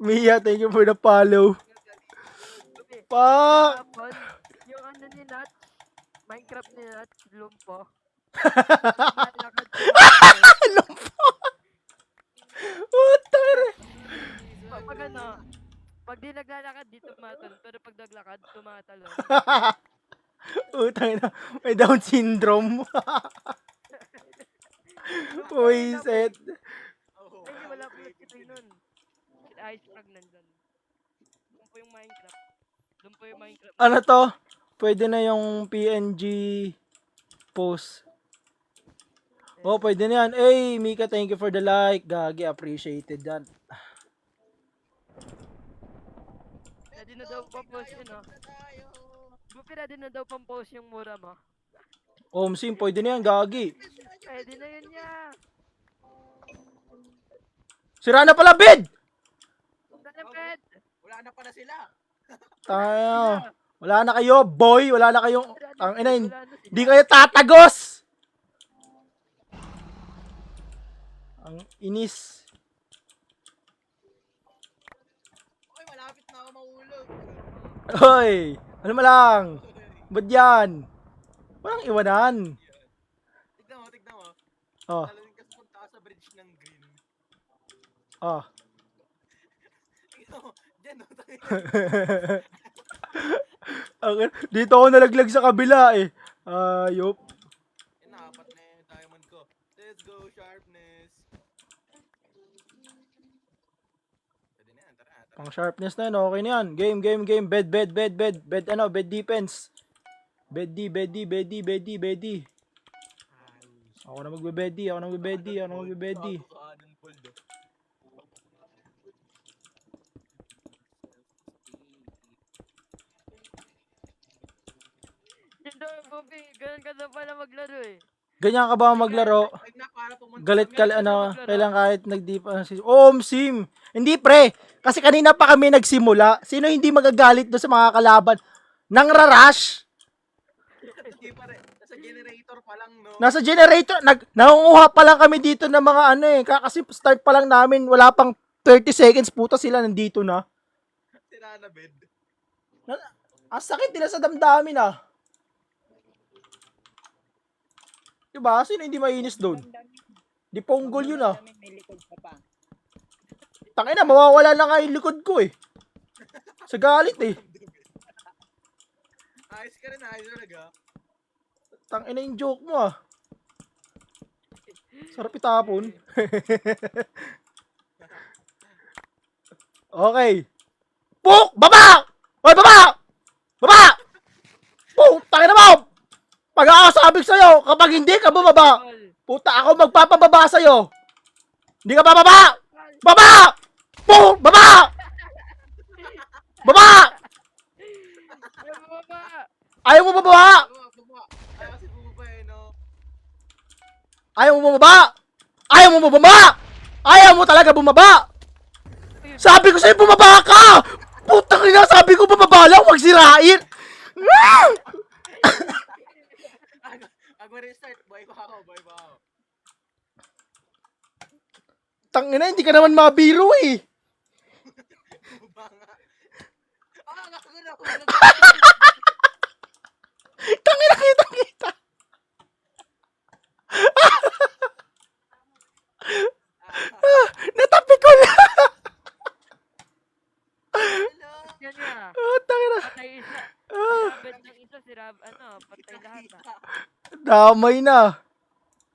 Mia, thank you for the follow. Gabi. Pa! Tapos, yung ano ni Nat, Minecraft ni Nat, lumpo. Naglalakad tumatalon. Utang Pag ano, pag di naglalakad, di tumatalon. Pero pag naglakad, tumatalon. Utang na. May Down syndrome. Uy, set. Oh, Ay, hindi, wala pala si Ray nun. Si Ice Frog nandun. Lumpo yung Minecraft. Lumpo yung Minecraft. Ano to? Pwede na yung PNG post. Oh, pwede na yan. Hey, Mika, thank you for the like. Gagi, appreciated yan. Ready na daw pa post yun, oh. tayo. Bupi, ready na daw pang post yung mura mo. Sim, pwede na yan, Gagi. Ready na yun niya. Sira na pala, bed! Sana, Ped. Wala na pala sila. Tayo. Wala na kayo, boy. Wala na kayong... Ang ina, Wala na sila. hindi kayo tatagos! Ang inis. Okay, malapit na ako mahulog. Hoy! Ano mo lang? Ba't yan? Walang iwanan. Tignan mo, tignan mo. Oh, Talagang kasi punta ka sa bridge ng green. oh. Tignan mo, dyan o. Dito ako nalaglag sa kabila eh. Ayop. Apat na yung diamond ko. Let's go, sharpness. Pwede na yan, tara. Pang sharpness na yun, okay na yan. Game. Bed. Bed ano, bed defense. Bed D. Ako na magbe-bed D. Kakanan bold oh. Yun daw, Bupi. Ganun ka daw pala maglaro eh. Ganyan ka ba maglaro? Like na, para pumunta Galit ka, kami. kailan kahit nag-deep, Sim! Hindi pre! Kasi kanina pa kami nagsimula. Sino hindi magagalit doon sa mga kalaban? Nang rarash! Hindi pa rin. Nasa generator pa lang, no? Nasa generator, nangunguha pa lang kami dito ng mga ano eh. Kasi start pa lang namin, wala pang 30 seconds, puta sila nandito na. Sira na bed. Ang sakit nila sa damdamin ah. Diba? Sino hindi mainis doon? Di ponggol yun ah. May likod ka pa. Tangina, mawawala na nga yung likod ko eh. Sa galit eh. Ayos ka rin, ayos talaga. Tangina yung joke mo ah. Sarap itapon. Okay. Puk! Baba! Hoy, baba! Baba! Puk! Tangina mo! Pag-aasabik sa'yo, kapag hindi ka bumaba, puta ako magpapababa sa'yo. Hindi ka bababa! Baba! Puk! Baba! Baba! Yung baba! Ayaw mo bababa! Bumaba. Ay, kasi bumaba eh, no? Ayaw mo bumaba! Ayaw mo bumaba! Ayaw mo talaga bumaba! Sabi ko sa'yo, bumaba ka! Putang ina, sabi ko bumaba lang, huwag sirain! Pag ma-restart, buhay pa ako. Tangina, hindi ka naman mabiro eh. Bumaba nga. Gago na ako. Tangina, kita. Natapi ko na. Yan nga. Tangina. Patay isa. Bed ng isa, patay lahat ah. Damay na.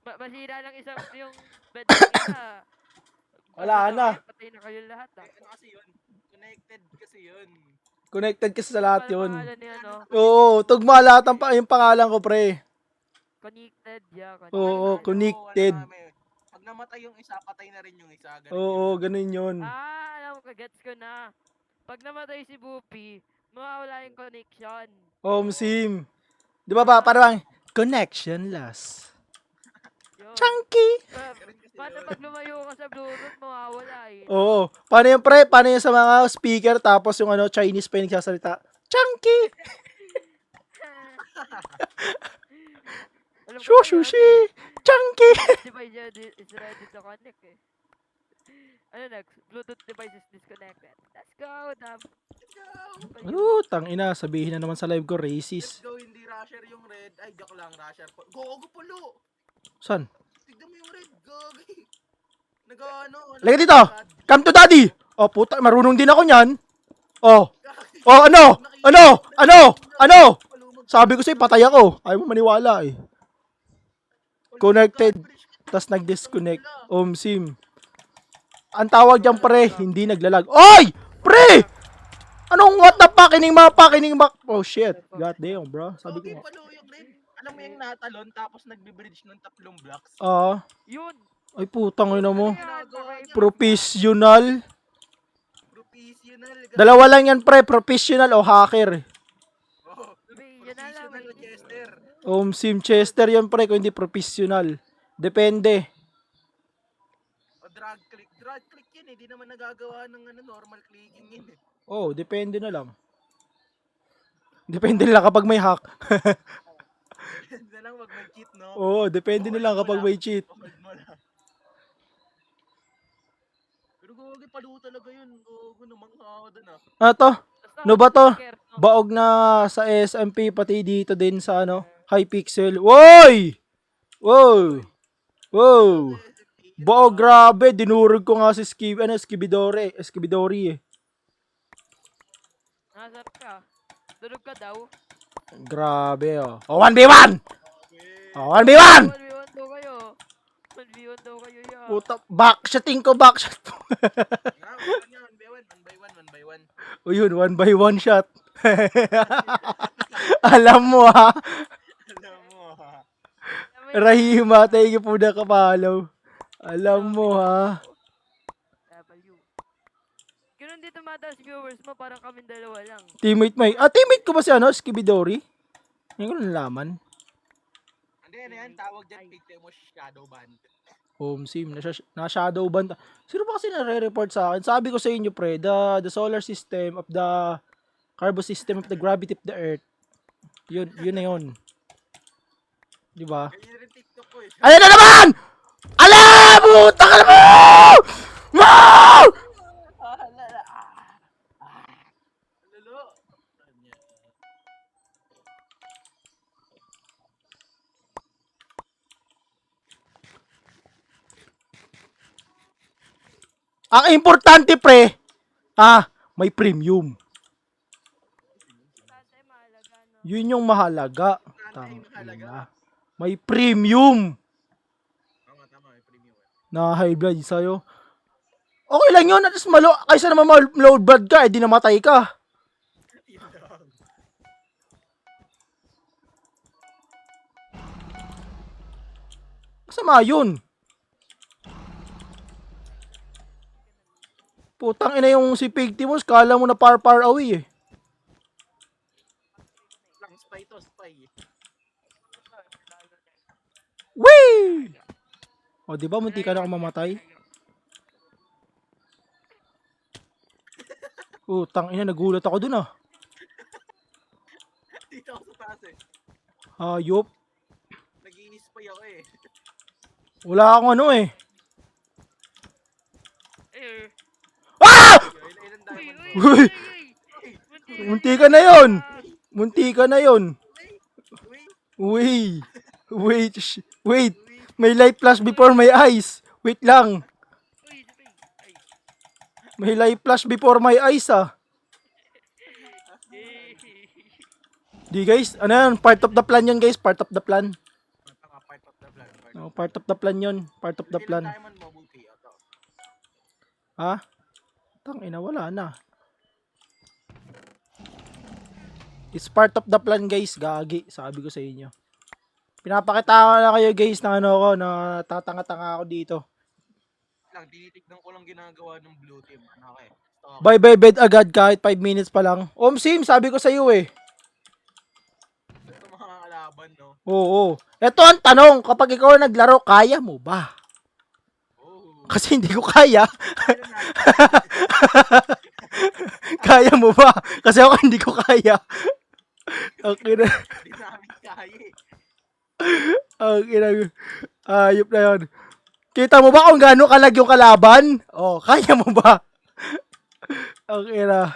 Masira lang isa yung bed ng isa. Wala na. Patay na kayo lahat ah. Ano kasi yun? Connected kasi yun. Connected kasi sa lahat yun. Pangalan niya, no? Oo, tugma lahat yung pangalan ko, pre. Connected, yeah. Oo, connected. Pag namatay yung isa, patay na rin yung isa. Ganun Oo, yun. ganun yun. Alam ko, gets ko na. Pag namatay si Bupi, mawawala yung connection. Sim. Di ba parang connection loss. Yun. Chunky. Paano pag lumayo ka sa Bluetooth, mawawala eh. Oo. Paano yung pre? Paano yung sa mga speaker tapos yung Chinese pa yung nagsasalita? Chunky. Alam ko Shushushi. Chunky. Si Bay is ready to connect eh. Ano next? Bluetooth devices disconnected. Let's go, Dab. Let's go! Tangina, sabihin na naman sa live ko, Let's racist. go, hindi rusher yung red. Ay, joke lang, rusher. Gogo pulo! San? Tignan mo yung red, gogi. Nag-ano? Lagay dito! Come to daddy! Oh, puta, marunong din ako niyan. Oh. Oh, ano? Ano? Ano? Ano? Sabi ko sa'yo, patay ako. Ayaw mo maniwala eh. Connected. Tas nag-disconnect. Sim. Ang tawag dyan, pre, hindi naglalag. Oy! Pre! Anong what the fuck? Kining map. Oh shit. God damn, bro. Sabi ko Gogi nga. palo yung red. Alam mo yung natalon, tapos nagbe-bridge ng 3 blocks. Yun. Ay putang ina mo. Ginagawa niya. Professional. Professional. Dalawa lang yan, pre. Professional o hacker. Oh, Yun na lang. professional Chester. Sim Chester yun, pre, kung hindi professional. Depende. O drag click. Drag click yun eh. Di naman nagagawa ng normal clicking yun eh. Oh, depende na lang. Depende na lang kapag may hack. Yan na lang, wag may cheat, no? Oo, depende na lang kapag may cheat. Hold mo lang. Pero gogi, palo talaga yun. Gogo, namangha ako dun ah. Ano to? Basta Ano ba to? care, no? Baog na sa SMP, pati dito din sa Hypixel. Woy! Wow! Wow! Baog, grabe. Dinurog ko nga si Skibidori eh. Nasarap ka. Tulog ka daw. Grabe oh. Oh, 1v1! Oh, 1v1! 1v1 daw kayo. 1v1 daw kayo yan. Puta, backshoting ko, backshot. One by one. O yun, 1v1 shot. Alam mo ha. Alam mo ha. Rahima, thank you po na kapalaw. Alam mo ha. W. Ganun dito mataas viewers mo, parang kaming dalawa lang. Teammate ko ba si Skibidori? Hindi ko nalaman. Hindi, ano yan? Tawag dyan, pigte mo shadow band. Sim, na-shadow ban. Sino ba kasi nare-report sa akin? Sabi ko sa inyo, pre, the solar system of the carbo system of the gravity of the earth. Yun na yun. Di ba? Ganyan rin TikTok ko eh. Ayan na naman! Alam! Puta ka na mo! Wow! Lalo. Ang importante, pre, may premium. Tatay mahalaga, no? Yun yung mahalaga. Tatay mahalaga. Tangina. May premium Tama, may premium. na high blood sa'yo. Okay lang yun. At least kaysa naman low blood ka, di namatay ka. Yun lang. Masama yun. Putang ina yung si Pigtimos, kala mo na far away eh. Lang spy to, spy. Wee! O, di ba munti ka na akong mamatay? Putang ina, nagulat ako dun ah. Dito ako sa taas eh. Hayop. Nag-i-spy ako eh. Wala akong eh. Eh. Ah! Ilan Uy, diamond uy, mo? Uy! uy. Munti ka na yun. Munti ka na yun. Uy, Wait. Wait. May light flash before my eyes. Wait lang. Uy, sabay. Ay. May light flash before my eyes ah. Eh. Di guys, ano yan? Part of the plan yun guys. Part of the plan. Tama, part of the plan. Oh, part of the plan yun. Part of the Ilan plan. diamond mo, buti? Ito. Ha? Tangina, wala na. It's part of the plan guys. Gagi. Sabi ko sa inyo. Pinapakita ko na kayo guys na na tatanga-tanga ako dito. Lang, tinitignan ko lang ginagawa ng blue team. Ano okay? Ito, Bye bed agad kahit 5 minutes pa lang. Sim, sabi ko sa iyo eh. ito mga kalaban, no? Oo. Ito ang tanong, kapag ikaw naglaro, kaya mo ba? Oh. Kasi hindi ko kaya. Ilan natin? Kaya mo ba? Kasi ako hindi ko kaya. Okay na. Hindi namin kaya eh. Okay na. Ayop na yun. Kita mo ba kung gaano kalag yung kalaban? Oh, kaya mo ba? Okay na.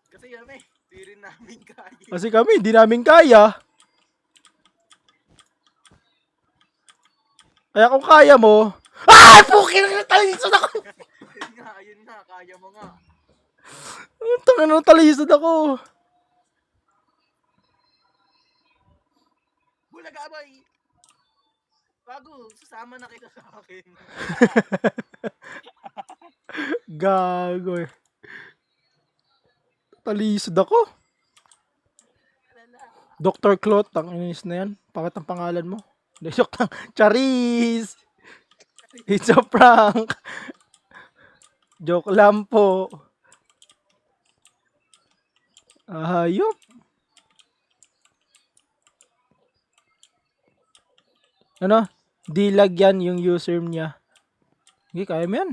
Kasi kami, di rin namin kaya. Kasi kami, hindi namin kaya. Kaya kung kaya mo... Ah! Pukin na talisod ako! Ayun nga, kaya mo nga. Tangin na talisod ako. Bulaga boy! Bago, sasama na kita sa akin. Gago eh. Talisod ako. Dr. Clot, ang inis na yan. Bakit ang pangalan mo? Joke lang. Charis! It's a prank. Joke lang po. Hayop. Ano? Dilag yan yung username niya. Hindi, kaya mo yan.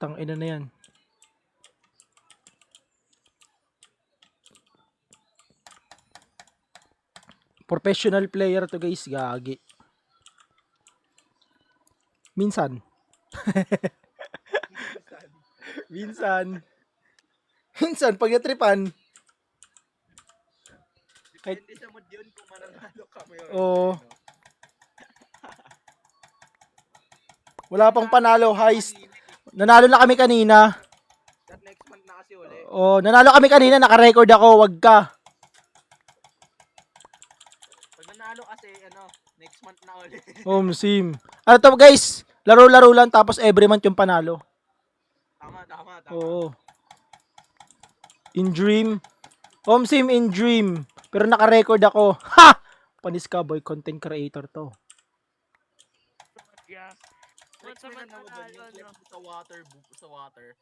Tangina na yan. Professional player to guys, gagi. Minsan. Minsan. Minsan, pag natripan. Depende sa mood yun kung mananalo kami. Oo. Wala pang panalo, heist. Nanalo na kami kanina. That next month na kasi uli. Oh, nanalo kami kanina, naka-record ako, wag ka. Pag nanalo kasi, next month na uli. Sim. Ano to guys? Laro-laro lang tapos every month yung panalo. Tama. Oo. In dream. Sim in dream. Pero naka-record ako. Ha! Panis ka boy, content creator to. Yeah. Next month na naman yung clip sa water.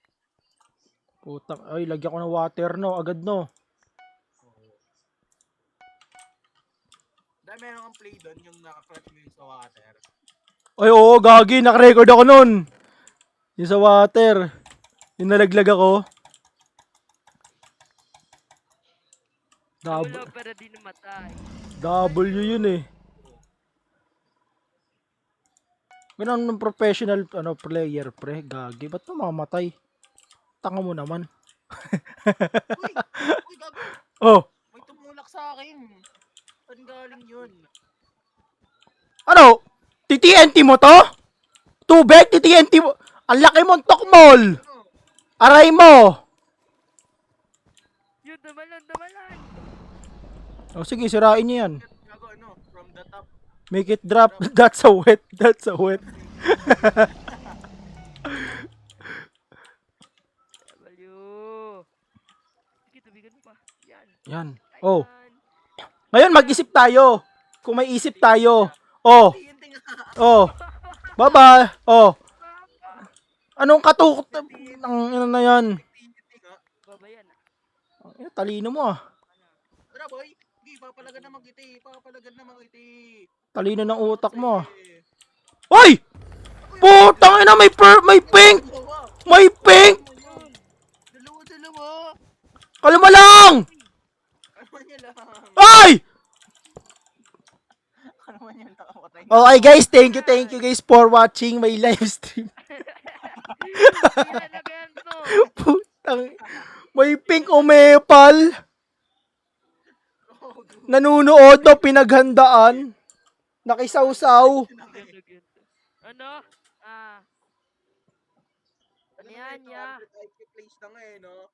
Putang, ay, lagyan ko ng water no, agad no. Dahil meron kang play doon yung naka-clip mo yung sa water. Ay, oo, gagi, naka-record ako nun. Yung sa water. Yung nalaglag ako. Wala pero di namatay. W yun eh. Ganun ng professional player pre, gagi. Ba't mamamatay? Tanga mo naman. Uy, gago. Oh, May tumulak sa akin. Saan galing yun? ano? TTNT mo to? Tubig? TTNT mo? Ang laki mong tokmol! Aray mo! Yun, damalan. O sige, sirain niyo yan. Gago, from the top. Make it drop. That's a wet. That's a wet. W. Sige, tubigan mo pa. Yan. Yan. Oh. Ngayon mag-isip tayo. Kung may isip tayo. Oh. TNT nga. Oh. Bye-bye. Oh. Anong katukot ng na yan? TNT nga. Babayan. Talino mo ah. Tara boy. Sige, papalagan naman kita. Talino ng utak mo ah. Hoy! Putang ina, may pink! May pink! Dalawa. Kalma lang! Kalma niya lang. Ay! Kalma niya lang. Patay na. Okay guys, thank you guys for watching my live stream. Ilalagayan to. Putang, may pink umepal. Nanunood no, pinaghandaan. Nakisawsaw. Ano? Ano yan, ya? Place na nga no?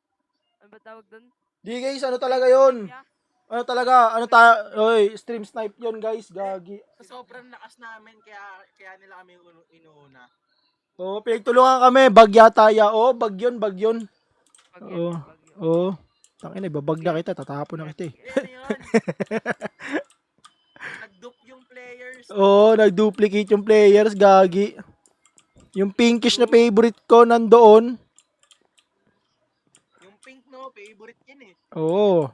Ano ba tawag dun? Di guys, ano talaga yon? Ya? Ano talaga? Oy, stream snipe yon guys, gagi. Sa sobrang lakas namin, kaya nila kami inuuna. Oh, pinagtulungan kami, bagyataya. Oh, bagyon. Bagyan, Oo. bagyan. Oh. Tangina, babag na kita, tatapon na kita eh. Ano yun? Nag-dupe yung players. Oo, nag-duplicate yung players, gagi. Yung pinkish na favorite ko nandoon. Yung pink favorite yan eh. Oo.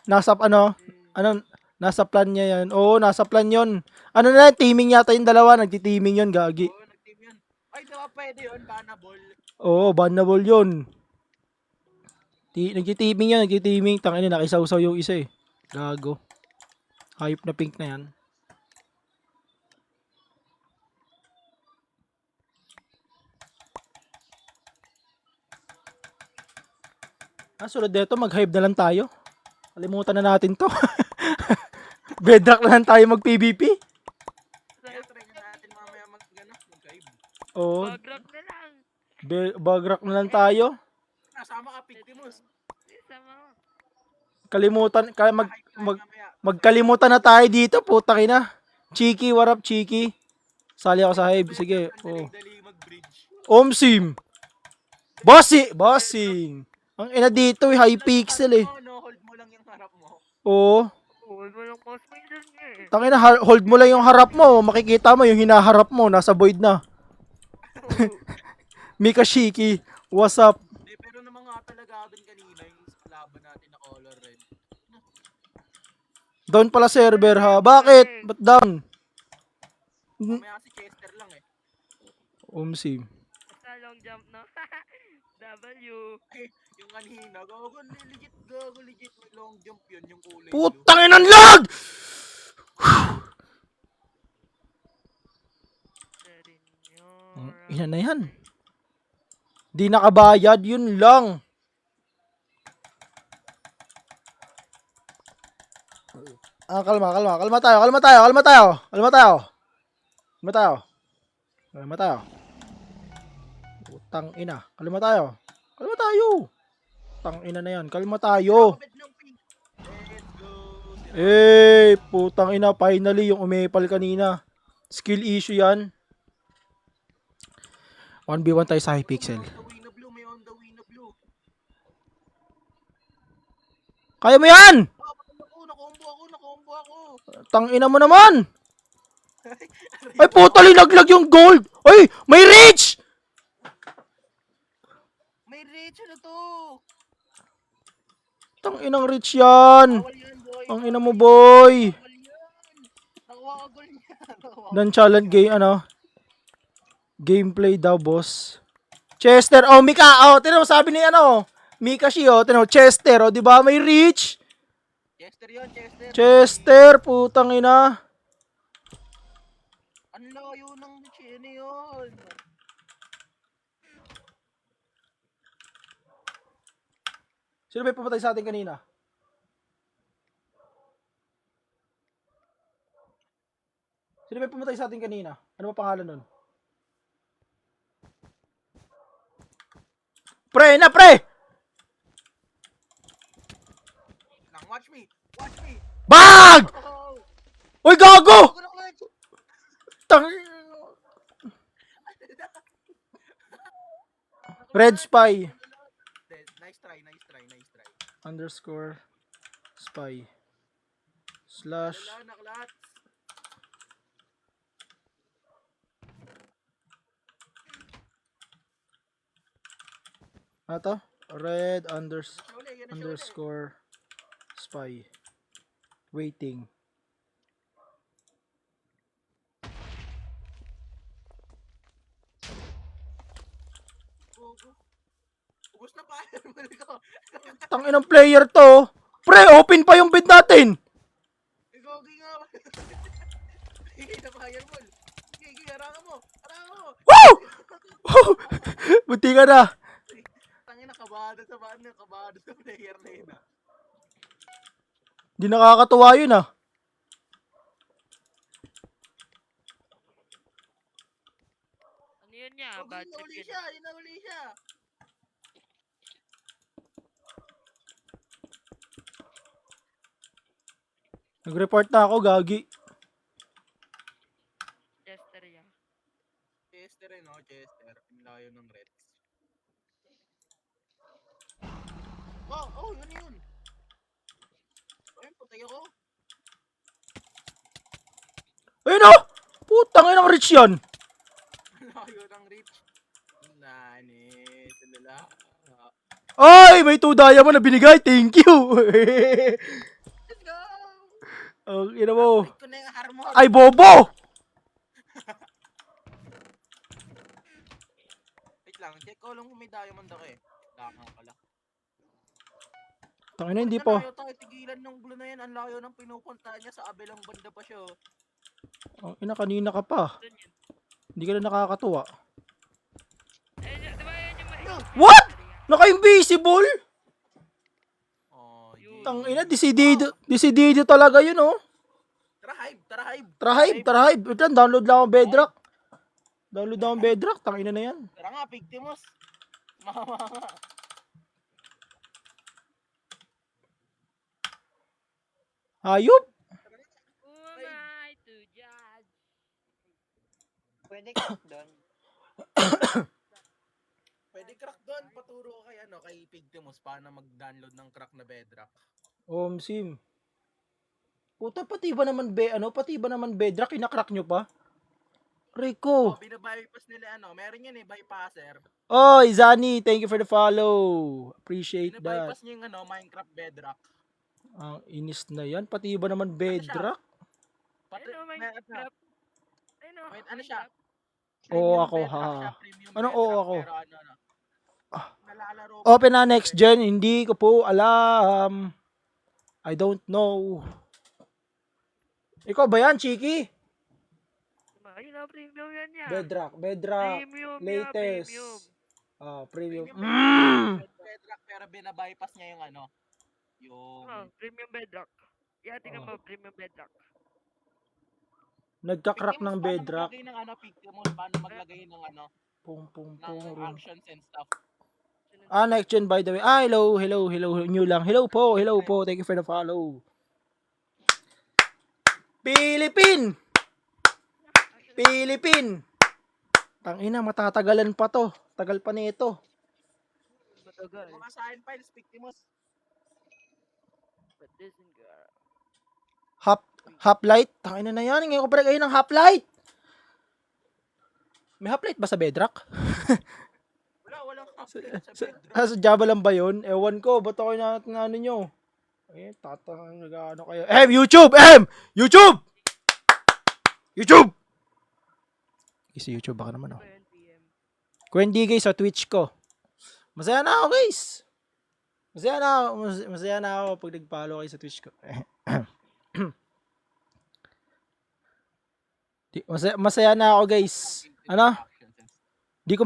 Nasa nasa plan niya yan. Oo, nasa plan yon. Ano na, teaming yata yung dalawa, nagti-teaming yon, gagi. Oo, nag-team yun. Ay, diba pwede yun, bannable. Oo, bannable yun. Nagti-teaming. Tangina, nakisawsaw yung isa eh. Gago. Hype na pink na yan. Sunod dito, mag-hive na lang tayo. Kalimutan na natin to. Bedrock na lang tayo mag-PvP. Kaya try na natin mamaya mag-hive. Oo, Bagrap na lang. bagrock na lang tayo. Kasama ka, Pictimus. Sama mo. Kalimutan, Hive tayo mamaya. magkalimutan na tayo dito, putang ina. Chiki, what up, Chiki? Sali ako sa hive, sige. Oh. Dali mag-bridge. Omsim. Bossing. Ang ina dito, high pixel eh. No, hold mo lang yung harap mo. Oo. Huwag mo lang post mo yun eh. Tangina, hold mo lang yung harap mo. Makikita mo yung hinaharap mo, nasa void na. Mika Shiki, what's up? Hindi, pero naman nga talaga doon kanina yung laban natin na color red. Down pala server ha. Bakit? Ba't down? Mamaya si Chester lang eh. Omsim. Basta long jump no. W. Ay, yung kanina, legit, may long jump yun, yung kulay blue. Putang inang lag! Ina na yan. Di nakabayad, yun lang. Kalma tayo. Putang ina, kalma tayo. Putang ina na yan, kalma tayo. Kapit ng pink. Let's go. Putang ina, finally yung umepal kanina. Skill issue yan. 1v1 tayo sa Hypixel. May on the way na blue. Kaya mo yan! Nakombo ako. Tangina mo naman! Ay puta, linaglag yung gold! Ay, may reach! May reach na to. Tanginang reach yan! Bawal yan, boy. Ang ina mo, boy! Bawal yan. Nakuha ka goal niya. Non-challenge game, gameplay daw, boss. Chester, Mika, tinan mo, sabi ni Mika Shio, tinan mo, Chester, di ba may reach? Chester yun, Chester. Chester, putang ina. Ang layo ng chine yun. Sino ba yung pumatay sa atin kanina? Sino ba yung pumatay sa atin kanina? Ano ba pangalan nun? Pre! Lang, watch me. Bag! Oh, Uy, gago! ako na clutch. Red Spy. Nice try. Underscore Spy. Slash. Wala, naklat. Ano to? Red Yan na siya uli. underscore Spy. Waiting. Ubus na fireball ko. Tangin ng player to. Pre, open pa yung bid natin. Gogi nga. Higay na fireball. Higay, harangan mo. Woo! Buti ka na. Tangina, kabado sa player na yun. Di nakakatuwa yun ah. Ano yun niya? Gogi, Budget nauli yun. siya. Nag-report na ako, gagi. Chester yan. Chester eh, no? Chester. Ang layo ng Reds. Yun. Ayun, putay ako. Ayun oh! Putang ina ng rich yan. Ang layo ng reach. Nani, tulala. Ay, may 2 diamond na binigay. Thank you. Let's go! Ang ina mo. Break ko na yung armor. Ay, bobo! Wait lang, check ko lang kung may diamond ako eh. Langang pala. Tangina, hindi pa. Ang layo tayo, tigilan ng blue na yan. Ang layo ng pinupuntahan niya sa abelang banda pa siya. Ang ina, kanina ka pa. Doon yun. Hindi ka na nakakatuwa. Di ba yan yung What? Naka-invisible? Yun. Tangina, desidido talaga yun, oh. Tara, hive. Tara, hive. Tara hype. Ito, download lang ang Bedrock. Download lang ang Bedrock, tangina na yan. Tara nga, Victimus. Mama nga. Hayop. Who am I to judge? Pwede ka doon. Pwede crack doon. Paturo ko kay, kay Victimus paano mag-download ng crack na bedrock. Sim. Puta, pati ba naman Bedrock, kinakrak nyo pa? Rico. Binabypass nila meron yan bypasser. Oy, Zani, thank you for the follow. Appreciate that. Binabypass niya yung Minecraft bedrock. Ang inis na yan. Pati ba naman Bedrock? Pati, Ano, Minecraft? Ano, wait, ano siya? Oo, Premium ako, bedrock ha. siya, premium Anong bedrock, oo ako? Pero nalalaro ko Open na siya, next gen, hindi ko po alam. I don't know. Ikaw ba yan, Chiki? Ayun, premium yan niya. Bedrock, Premium latest. premium. Premium. Premium bedrock, pero binabypass niya yung yung Premium bedrock. Yeah, tingnan mo, premium bedrock. Nagka-crack ng Victimus, paano Bedrock. maglagay ng Victimus, paano maglagay ng ng Pum. actions and stuff. Next gen by the way. Hello. New lang. Hello po. Thank you for the follow. Philippine. Tangina, matatagalan pa to. Tagal pa nito. Matagal. Mga sign files, Victimus. But this in girl. Half-light. Tangina na yan. Ngayon ko pa rin ng half-light. May half-light ba sa Bedrock? Walang update sa bedrock. Sa Java lang ba yun? Ewan ko. Ba't ako na nyo? Eh, nag-ano kayo. YouTube! Sa YouTube baka naman, oh. 10 PM. Kwendi guys sa Twitch ko. Masaya na ako guys. Masaya na ako pag nag-follow kayo sa Twitch ko. Masaya na ako guys. Ano? Hindi mo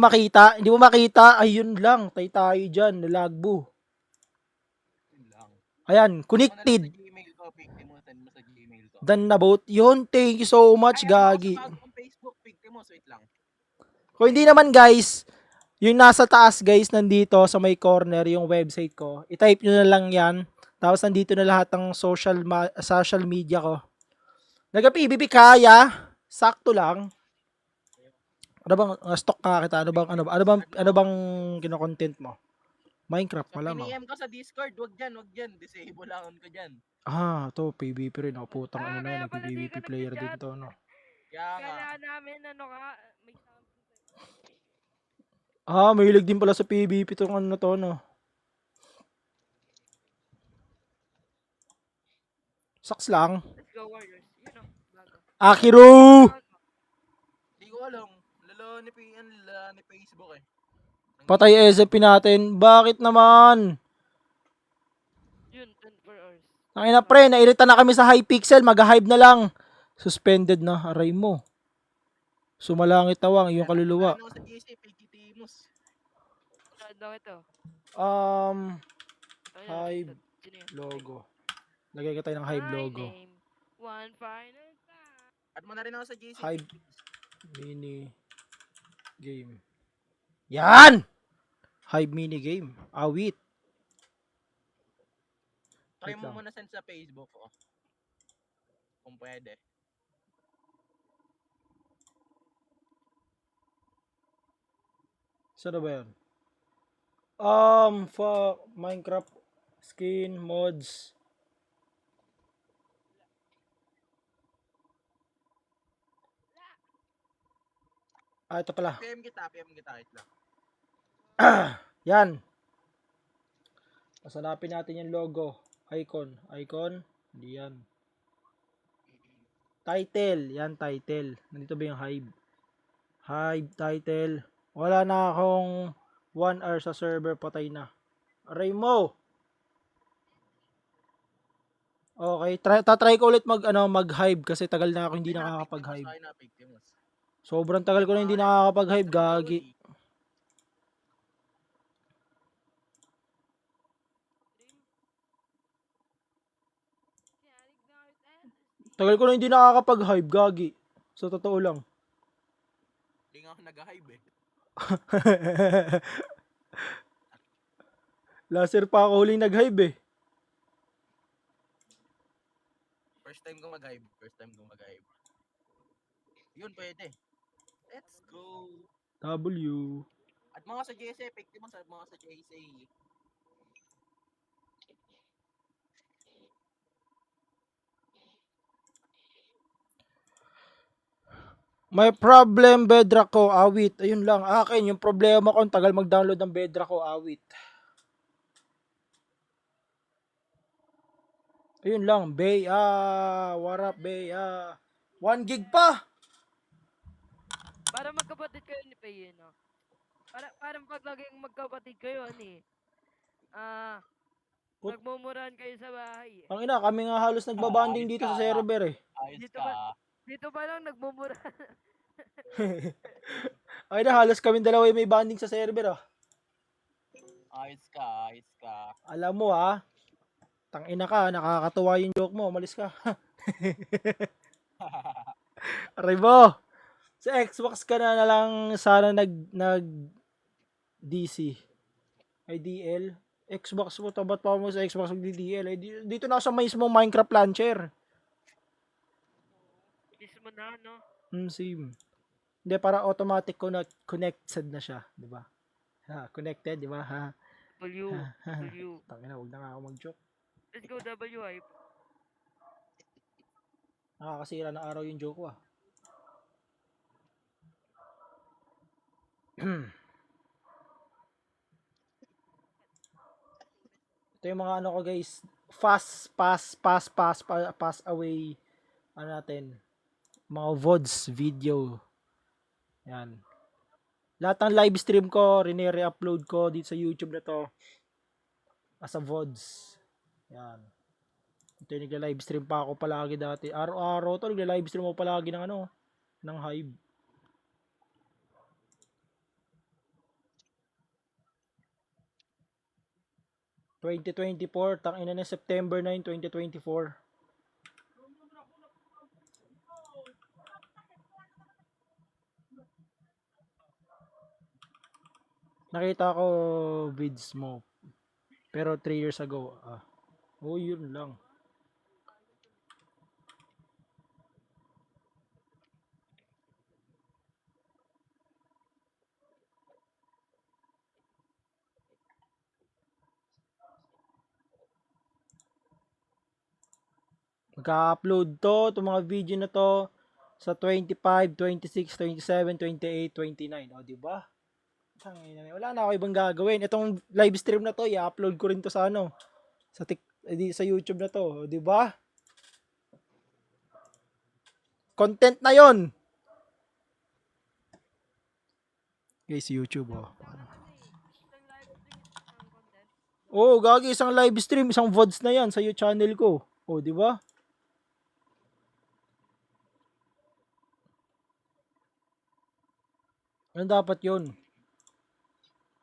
makita. Ayun lang. Tayo dyan. Nalagbo. Yun lang. Ayan. Sa Connected. Gmail ko, Victimus, send mo sa Gmail ko. Dan na boat. Yun. Thank you so much, Gagi. Sa bagong Facebook, Victimus, wait lang. Kung hindi naman guys, yung nasa taas guys, nandito sa may corner, yung website ko. I-type nyo na lang yan. Tapos nandito na lahat ng social media ko. Nag-PBB kaya. Sakto lang. Ano bang stock ka kita? Ano bang kino-content mo? Minecraft So, malamang. piniem ko sa Discord, wag dyan. Disable lang ko dyan. To PvP rin. Putang ano na kaya yan. pala di Nag-PvP ka player din nag-chat. to, no? Kaya nga. Kaya namin, may Mahilig din pala sa PvP tong ano to, no? Sucks lang. let's go Warriors. Bago. Akiru! Di ko alam. Lalo ni Facebook eh. Patay SMP natin. Bakit naman? Yun, 24 hours. Tangina pre, nairita na kami sa Hypixel. Mag-hive na lang. Suspended na. Aray mo. Sumalangit tawang yung kaluluwa. Ano sa GC, Pigitimus. Ano ito? Hive logo. Lagay ka tayo ng Hive logo. One final time. At mo na rin ako sa GC. Hive mini game. Yan! Hive mini game. Awit. Try Wait mo lang. muna send sa Facebook ko. Kung pwede. Saan na ba yan? Minecraft skin mods. Ito pala. PM kita. Wait lang. Yan. Pasanapin natin yung logo. Icon. Hindi yan. Title. Yan, title. Nandito ba yung Hive? Hive, title. Wala na akong 1 hour sa server. Patay na. Aray mo! Okay. Tatry ko ulit mag-hive kasi tagal na ako hindi nakakapag-hive. Sobrang tagal ko na hindi nakakapag-hive. Gagi. Tagal ko na hindi nakakapag-hype, gagi. Sa totoo lang. Hindi nga ako nag-hype eh. Laser pa ako huling nag-hype eh. First time ko mag-hype. Yun, pwede. Let's go. W. At mga sa JSA, effective mo sa mga sa JSA. May problem, Bedrock ko, awit. Ayun lang, akin, yung problema ko, ang tagal mag-download ng Bedrock ko, awit. Ayun lang, Bay, what up, Bay, 1 gig pa! Para magkapatid kayo ni Pay, no? Parang pag laging magkapatid kayo, ano eh. Put- Nagmumurahan kayo sa bahay eh. Ang ina, kami nga halos nagbabanding dito sa server eh. Ayos Dito ka. Dito pa lang nagmumurahan. Ay na, halos kami dalawa yung may banding sa server Ayos ka. Alam mo tangina ka, nakakatuwa yung joke mo, umalis ka. Arribo! Sa Xbox ka na lang sana nag DC. Ay DL. Xbox mo, tabat pa mo sa Xbox mag-DL. Dito na sa mismo Minecraft launcher. Mismo na, no? Same. Hindi, para automatic connected na siya, di ba? Connected, di ba? W. Tangina, wag na nga ako mag-joke. Let's go W, hype. Nakakasira na araw yung joke ko Ito yung mga ano ko guys, pass away natin, mga VODs video. Yan. Lahat ng live stream ko, re-upload ko dito sa YouTube na to as a VODs. Yan. Ito yung nagla-live stream pa ako palagi dati. Araw-araw to, nagla-live stream ako palagi ng ng Hive. ...2024, tangina na September 9, 2024. Nakita ko vids mo. Pero 3 years ago. Yun lang. Magka-upload itong mga video na to sa 25, 26, 27, 28, 29. O, diba? Wala na ako ibang gagawin. Itong live stream na to, i-upload ko rin to sa sa YouTube na to. O, diba? Content na yon. Guys, YouTube, gagi, isang live stream, isang VODs na yan sa YouTube channel ko. O, diba? Ano dapat yun?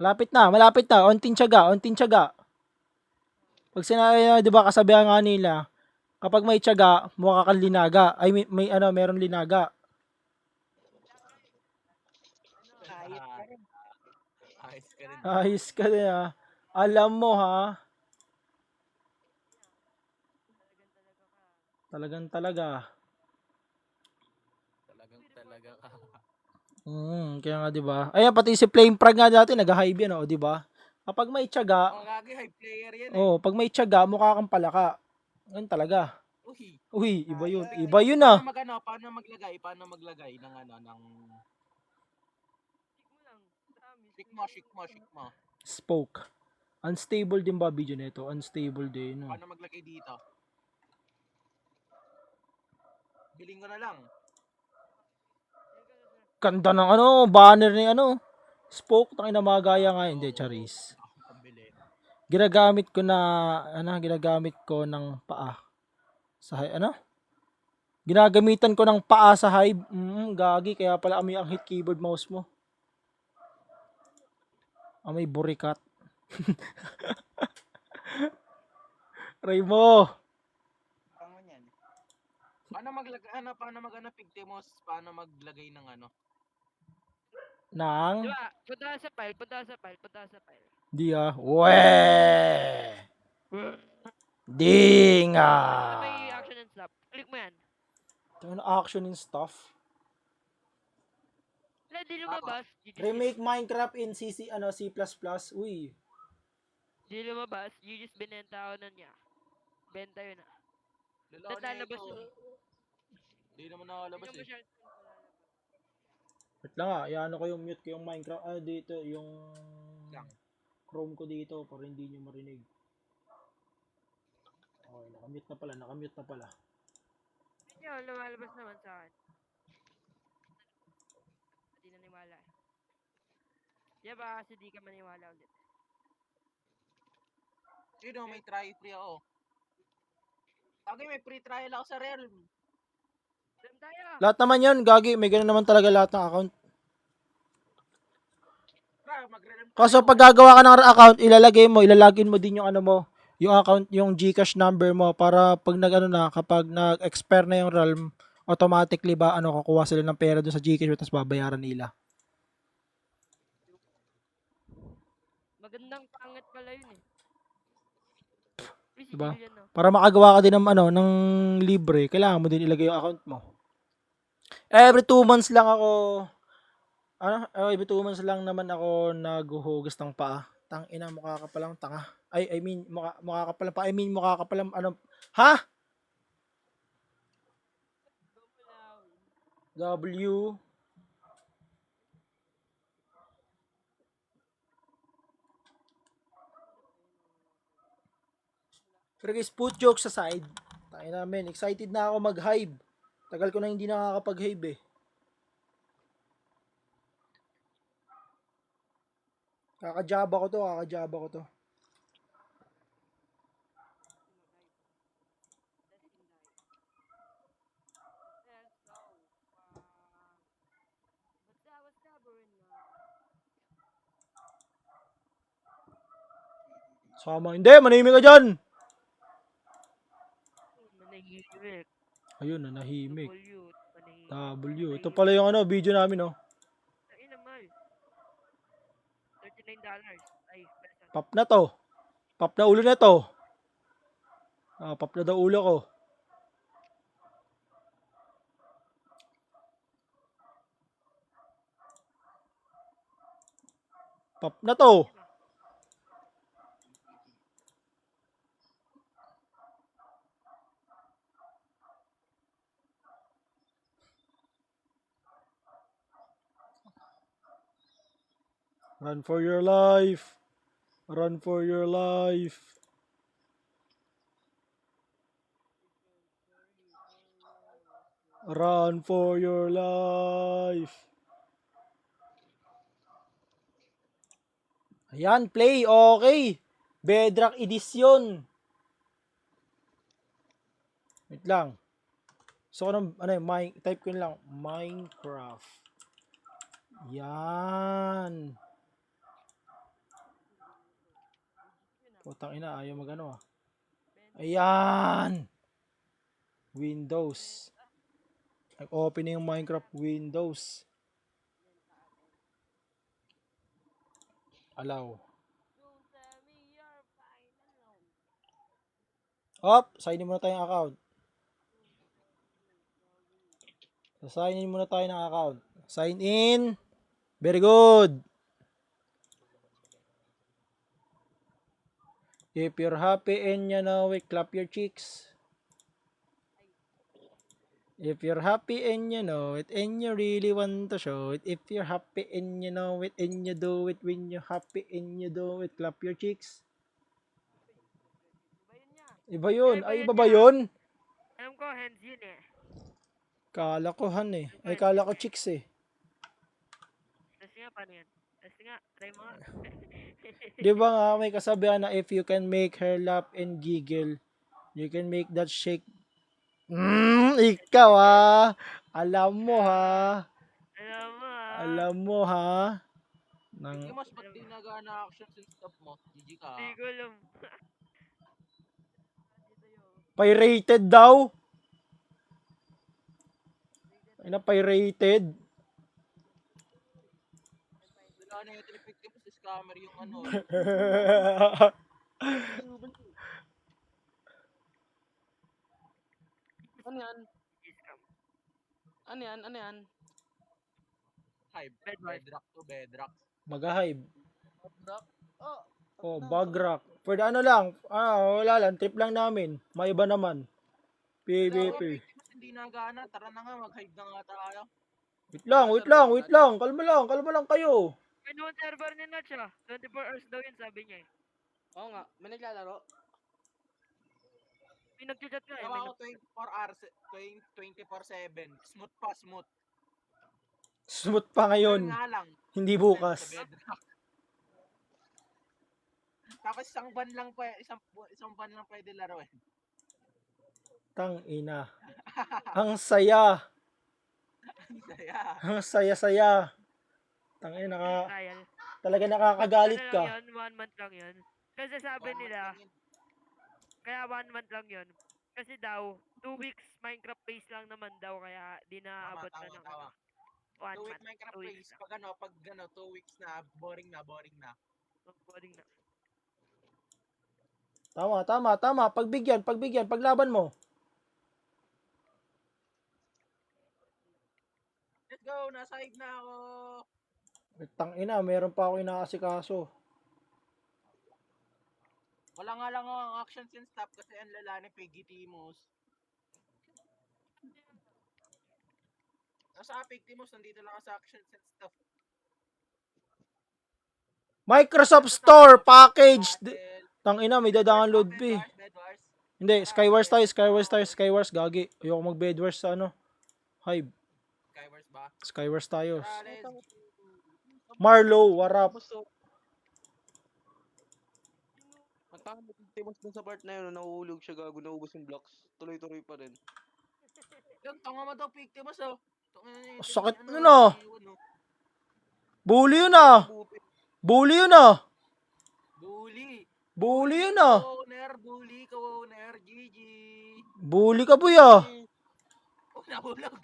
Malapit na. Onting tiyaga. Pag sinabi, di ba, kasabihan nga nila, kapag may tiyaga, mukha kang linaga. Ay, meron linaga. Ayos ka rin Alam mo Talagang talaga ka. Kaya nga 'di ba? Ayan, pati si Flame Frag nga dati nag-hype yan, 'di ba? Kapag may tiyaga, Gagi, high player yan pag may tiyaga, mukha kang palaka. Ganun talaga. Uy, iba yun. Iba yun Paano maglagay ng Shikma. Spoke. Unstable din ba video nito? Unstable din. Paano maglagay dito? Biling ko na lang. Ganda ng banner ni Spoke, tangina magaya nga hindi, charis. Ginagamit ko ng paa. Ginagamitan ko ng paa sa Hive. Gagi, kaya pala amoy ang hit keyboard mouse mo. Amoy burikat. Raymo. Paano Pigtimos? Paano maglagay ng ano? Nang? Diba? Punta ka sa file, punta ka sa file, punta ka sa file. Di ah. Weh! Di nga! Ano may action and stop? Click mo yan. Ano action and stuff? Wala, di lumabas. Remake Minecraft in CC, ano, C++. Uy. Di lumabas. You just binenta ako na niya. Benta yun ah. Lalabas yun eh. Hindi naman nakalabas Tingnan mo eh. siya. Wait lang ah. Iano ko yung mute ko yung Minecraft. Ah, dito. Yung Lang. Chrome ko dito para hindi nyo marinig. Okay, nakamute na pala. Nakamute na pala. Hindi oh, lumalabas naman sa akin. Hindi naniwala eh. Diba kasi di ka maniwala ulit. Sino may try free ako? Okay, may free trial ako sa Realm. Dam tayo! Lahat naman yun, Gagi. May ganun naman talaga lahat ng account. Mag-Realm Kaso pag gagawa ka ng account, ilalagin mo din yung ano mo, yung account, yung GCash number mo para pag nag-ano na, kapag nag-expire na yung Realm, automatically ba ano kukuha sila ng pera doon sa GCash tapos babayaran nila. Magandang pangit pala yun eh. Please, Diba? yan no. Para makagawa ka din ng ano, ng libre, kailangan mo din ilagay yung account mo. Every 2 months lang ako every 2 months lang naman ako naghuhugas ng paa. Tang ina, mukha ka palang tanga. I mean, mukha ka palang pa. I mean, mukha ka palang ano. Ha? W. Pero guys, put jokes aside. Tayo namin, excited na ako mag-hive. Tagal ko na hindi nakakapag-hive eh. Kakajaba ko to. Sama, hindi, manahimik ka dyan. Manahimik. Ayun, nanahimik. Manahimik. W. Ito pala yung ano, video namin oh. Ay naman. $39. Ay, peso. Pop na to. Pop na ulo na to. Ah, pop na daw ulo ko. Pop na to. Run for your life. Run for your life. Run for your life. Ayan, play. Okay. Bedrock Edition. Wait lang. So, ano type ko lang. Minecraft. Yan. Putang ina, ayaw magano ah. Ayan. Windows. Nag-open na yung Minecraft Windows. Allow. Hop, sign in muna tayong account. Sign in muna tayo ng account. Sign in. Very good. If you're happy and you know it, clap your cheeks. If you're happy and you know it, and you really want to show it. If you're happy and you know it, and you do it when you're happy and you do it, clap your cheeks. Iba yun. Ay, iba ba yun? Alam ko, hands yun eh. Kala ko han eh. Ay, kala ko chicks eh. Tapos nga, paano yan? Tapos nga, try mo nga. Di ba nga may kasabihan na if you can make her laugh and giggle, you can make that shake. Ikaw ha. Alam mo ha. Alam mo ah. Alam mo ha. Hindi mas ba't di nagana actions and stuff mo? GG ka. Hindi ko alam. Pirated daw. Pirated. Wala na yung tinipikti mo sa scammer yung ano. Ano yan? Ano yan? Ano yan? Hive. Bedwars. Bedrock to bedrock. Mag-hive. Rock? Oh, Oh, Bagrock. For the ano lang. Wala lang. Trip lang namin. May iba naman. PvP. Hindi na gana. Tara na nga. Mag-hive na nga tayo. Wait lang. Kalma lang kayo. Pinuun server ni Nat siya. 24 hours daw yun, sabi niya eh. Oo nga. May naglalaro. May nag-chat nga eh. Gawa ko 24 hours. 24/7. Smooth pa, smooth. Smooth pa ngayon. Yun nga lang. Hindi Sa bukas. bedrock. Tapos isang ban lang pwede laro eh. Tang ina. Ang saya. Saya. Ang saya. Tang ina Trial. talaga nakakagalit Ano ka. lang yun, 1 month lang yun. Kasi sabi nila, kaya 1 month lang yun. Kasi daw, 2 weeks Minecraft base lang naman daw, kaya di na abot na ng Tama. 1 2 week month. Minecraft 2 weeks race. Pag 2 weeks na, boring na. Boring na. Tama. Pagbigyan. Paglaban mo. Let's go, nasa hive na ako. Tang ina, meron pa ako inaasikaso. Wala nga lang ako ang actions and stuff kasi ang lala ni Piggy Timos. Nasa Piggy Timos, nandito lang ako sa actions and stuff. Microsoft Store package. Battle. Tang ina, may da-download pa eh. Bedwars. Hindi, Skywars, gagi. Ayoko mag-bedwars sa ano. Hive. Skywars ba? Skywars tayo. Tara, let's Marlo, warap. Matang Timos dun sa part na yun, nahuhulog siya gago, naubos yung blocks. Tuloy-tuloy pa rin. Yung tanga mo daw, Piggy Timos oh. Sakit nun ah. Bully yun ah. Bully. Bully yun ah. Owner, GG. Bully ka boy ah. Nahulog.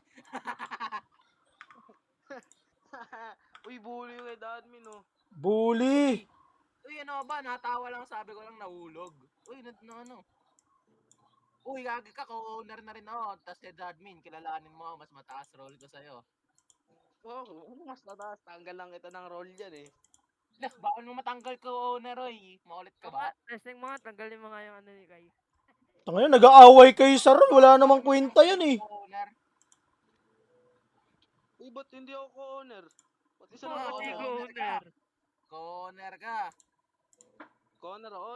Uy, bully yung admin oh. Bully. Uy, ano ba? Natawa lang, sabi ko lang nahulog. Uy, ano? Uy, gagi ka, co-owner na rin ako. Tapos head admin, kilalanin mo, mas mataas role ko sa'yo. Oh, ano mas nataas? Tanggal lang ito ng roll dyan eh. Baon mo matanggal co-owner, oy. Maulit ka ba? Testing mo nga, tanggalin mo nga yung ano ni Kai. Tangina, nag-aaway kayo sa role. Wala namang kwenta yan eh. Co-owner. Uy, ba't hindi ako co-owner? Ba't isa Oo, lang hindi ako ko owner. Co-owner ka. Co-owner ako.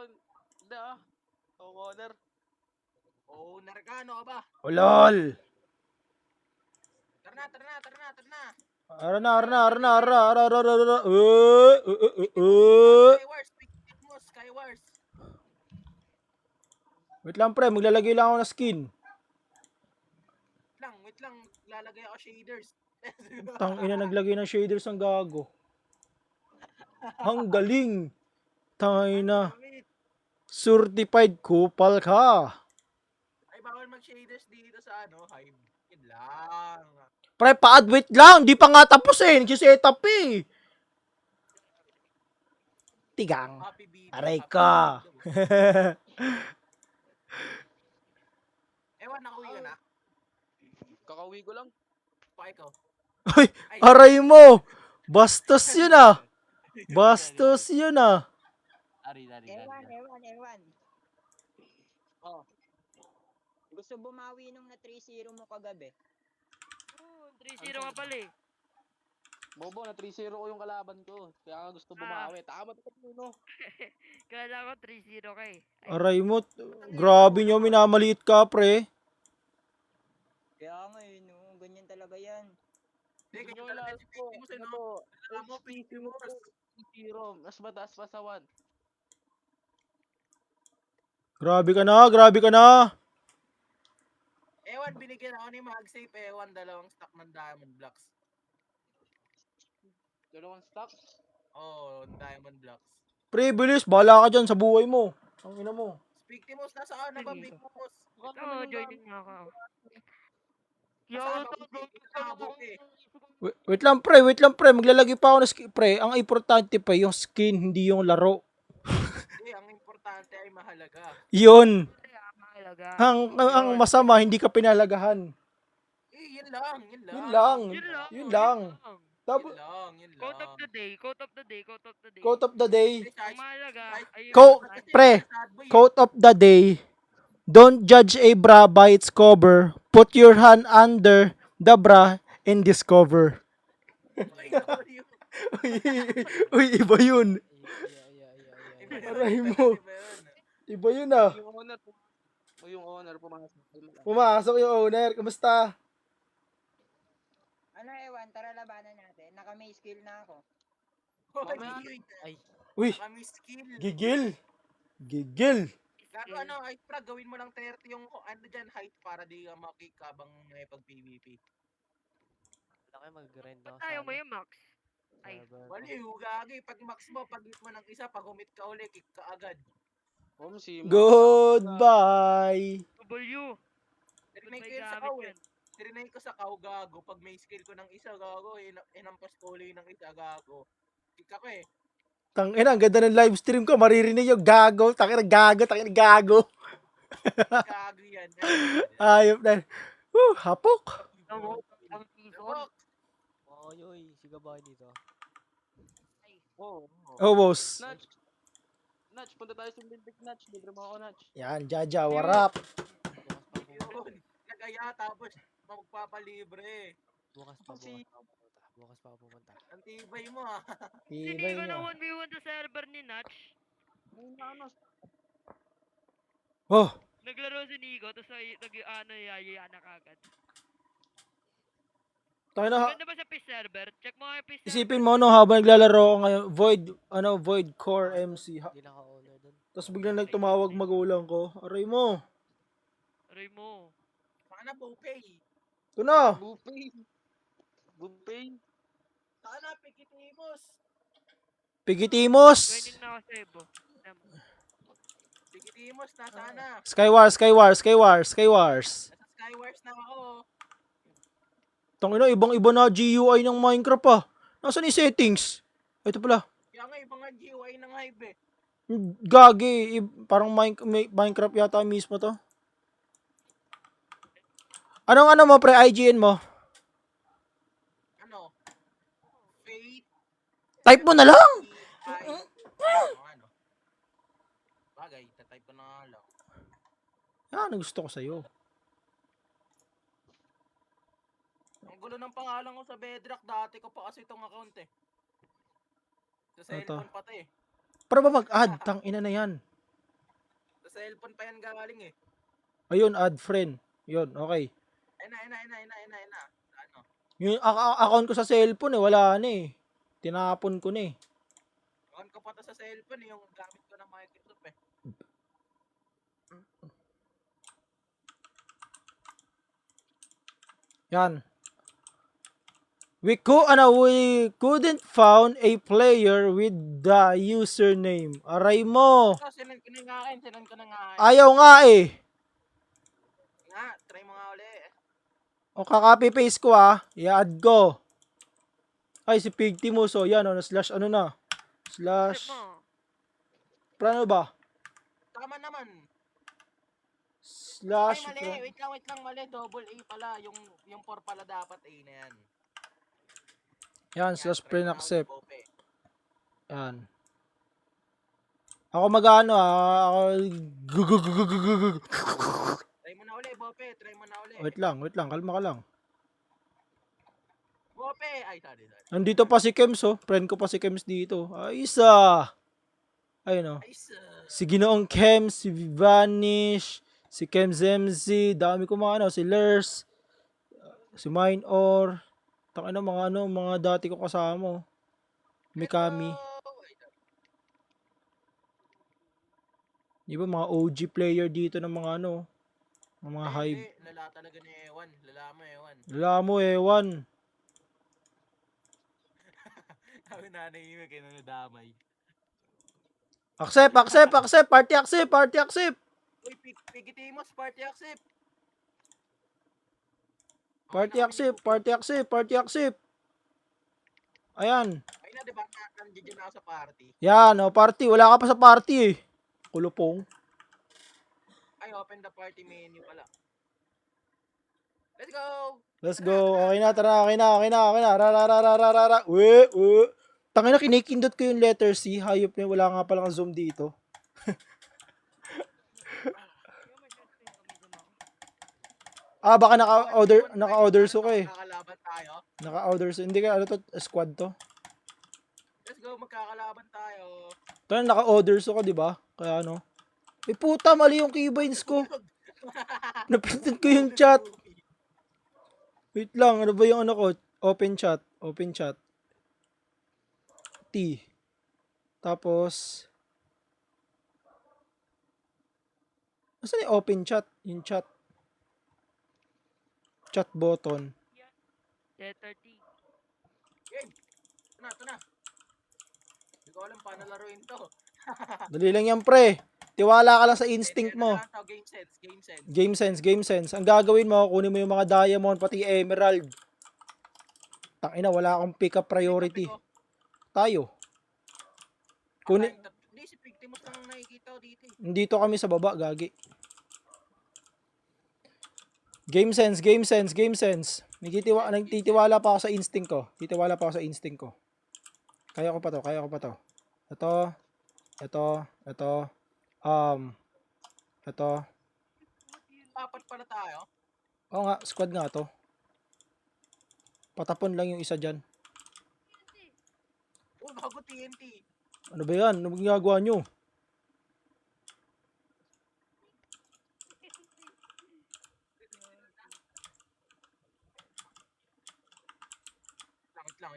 Hindi ah. Ako co-owner. Owner ka, ano ka ba? Ulol. Tara na. Ara. Skywars. Wait lang pre, maglalagay lang ako ng skin. Wait lang. Lalagay ako shaders. Tang ina, naglagay ng shaders ang gago. Ang galing. Tangina. Wait. Certified kupal ka. Ay, bawal mag-shaders dito sa Hive. Yun lang. Pre, pa-add wait lang. Di pa nga tapos eh. Nagsiset-up eh. Tigang. Happy video. Aray happy ka. video. Ewan, nakauwi ka na. Kakauwi ko lang. Pa ikaw. Uy, aray mo. Bastos yun ah. Bastos yun ah. Ari. Ewan. Oh. Gusto bumawi nung na 3-0 mo kagabi. 3-0 nga pala eh. Bobo, na 3-0 ko yung kalaban ko. Kaya nga gusto bumawi. Tama ito no. Kala ko 3-0 ka eh. Aray mo. Grabe nyo, minamaliit ka pre. Kaya nga no, ganyan talaga yan. Hindi, Yung ganyan talaga last si ko, Piggy ano mo, to, Alam mo, Piggy mo. 3-0. Mas mataas pa sa 1. Grabe ka na. Ewan, binigyan ako ni MagSafe. Ewan, 2 stock ng diamond blocks. Dalawang stock. Oh, diamond blocks. Pre, bilis. Bahala ka dyan sa buhay mo. Ang ina mo. Speak Timos, nasaan na ba, Sige. Big Timos? Oo, joinin mo ako. Kasama ko, kasama ko eh. Wait lang pre, maglalagay pa ako ng skin. Pre, ang importante pa yung skin, hindi yung laro. Hindi, ang importante ay mahalaga. Yun. Mahalaga. Ang masama, hindi ka pinalagahan. Yun lang, yun lang. Yun lang. Yun lang. Yun lang. Tapos, Yun lang, yun lang. Quote of the day, quote of the day, quote of the day. quote of the day. Ang mahalaga ay yung Quote, importante. pre, quote of the day. Don't judge a bra by its cover. Put your hand under the bra and discover. Uy, iba yun. Aray mo. Iba yun ah. Yung owner, yung owner pumasok. Pumasok yung owner. Kamusta? Ano ewan, tara labanan natin. Naka-may skill na ako. Uy, Kami skill. gigil. Gigil. Gago ano, ay pra, gawin mo lang 30 yung ano dyan, height para di ka makik habang may pag-PVP. Wala kayo mag-grind ako Tayo mo yung max. Ay, Waliw, gagi. Pag max mo, pag hit mo ng isa, pag humit ka uli, kick ka agad. Goodbye. W. Trinay ko Goodbye yun sa gamit kaw eh. yan. Trinay ko sa kaw, gago. Pag may skill ko ng isa, gago. Inampas ko uli ng isa, gago. Kick ako eh. Tangina, ang ganda ng live stream ko. Maririnig yung gago. Tangina, gago. Gago yan. Ayop na. Hapok. Ang season. Labok. Oy, siga ba kayo dito? Oh, Oh, boss. Natch, punta tayo sa Olympic Natch. Libre mo ako, Natch. Yan, Jaja, warap. Yun. Nagaya tapos magpapalibre. Bukas pa pumunta. Ang tibay mo ah. Hindi Tibay ko na mo. 1v1 sa server ni Natch. Oh, Naglaro si Nico, tapos yaya na kagad. tangina. Ganda ba sa PIS server? Check mo nga yung PIS server. Isipin mo, no, habang naglalaro ako ngayon, Void Core MC. Hindi naka-owner dun. Tapos biglang nagtumawag magulang ko. Aray mo. Aray mo. Sana bupay. Ito na. Bupay. Sana pikitimos. Pigitimos. Joining na ako sa Evo. Pikitimos na sana. Skywars. Nasa Skywars na ako. Tangina, ibang-iba na GUI ng Minecraft ah. Nasaan yung settings? Ito pala. Kaya nga ibang nga GUI ng Hive eh. Gagi. Parang Minecraft yata mismo to. Anong ano mo pre, IGN mo? Ano? Fate. Type mo na lang. Ano? Bagay, tatype ko na nga lang. Yan, ang gusto ko sa'yo. Ang gulo ng pangalan ko sa Bedrock, dati ko pa kasi itong account eh. Sa Ito. cellphone pa to eh. Para ba mag-add? Tangina na yan. Sa cellphone pa yan galing eh. Ayun, add friend. Yun, okay. Ayun na. Ano? Yung account ko sa cellphone eh, wala na eh. Tinapon ko na eh. On ko pa to sa cellphone eh, yung gamit ko ng Microsoft eh. Yan. We couldn't found a player with the username. Aray mo. So, sinend ko na nga akin. Ayaw nga eh. Nga, try mo nga uli. O kaka-copy paste ko ah. I-add ko. Ay si Pigtimo so yan oh, slash ano na. Check Slash. mo. Paano ba? Tama naman. Slash. Ay, mali. Wait lang, mali. Double A pala. Yung 4 pala dapat A na yan. Yan, Yan, slash try print mo nga accept. uli, Pope. Yan. Ako mag-ano ako Try mo na uli, Bope. Try mo na uli. Wait lang, kalma ka lang. Bope! Ay, sorry. Nandito pa si Kems oh, friend ko pa si Kems dito. Ay isa. Ayun oh. Ay, Si Ginoong Kems, si Vanish, si Kems MC, dami ko mga ano, si Lurs, si Minor. Tangina mga dati ko kasama. Mikami. Di ba mga OG player dito ng mga ano, ng mga Hive. Lala talaga ni Ewan. Lala mo, Ewan. Wala mo ewan. Sabi nanay mo kayo na nadamay. Accept, party accept. Uy, Pigitimos, party accept. Party accept, party accept, party accept. Ayan. Ay na, di ba? Nandiyan na ako sa party. Yan, oh, party. Wala ka pa sa party eh. Kulupong. Ay, open the party menu pala. Let's go! Let's go. Okay na, tara. Okay na, okay na, okay na. Ra. Uwe. Tangina, kinikindot ko yung letter C. Hayop na, wala nga palang zoom dito. Baka naka-order so ka eh. Magkakalaban tayo. Naka-order so. Hindi ka, ano to, squad to. Let's go, magkakalaban tayo. Tara, naka-order so ka, di ba? Kaya ano. Puta, mali yung keybinds ko. Napindot ko yung chat. Wait lang, ano ba yung ano ko? Open chat. Open chat. T. Tapos, nasaan yung open chat? Yung chat. Chat button. Letter T. Game! Ito na. Hindi ko alam paano laruin to. Dali lang yan, pre. Tiwala ka lang sa instinct mo. Game sense, game sense. Game sense, game sense. Ang gagawin mo, kunin mo yung mga diamond, pati emerald. Tangina, wala akong pick up priority. Tayo. Kunin, Hindi, si Pigtimos lang nakikita ko dito eh. Dito kami sa baba, gagi. Game sense, game sense, game sense. Nagtitiwala pa ako sa instinct ko. Titiwala pa ako sa instinct ko. Kaya ko pa to, kaya ko pa to. Ito. Ito. Apat pala tayo. Oo nga, squad nga to. Patapon lang yung isa dyan. Oh, bago TNT. Ano ba yan? Ano ginagawa nyo?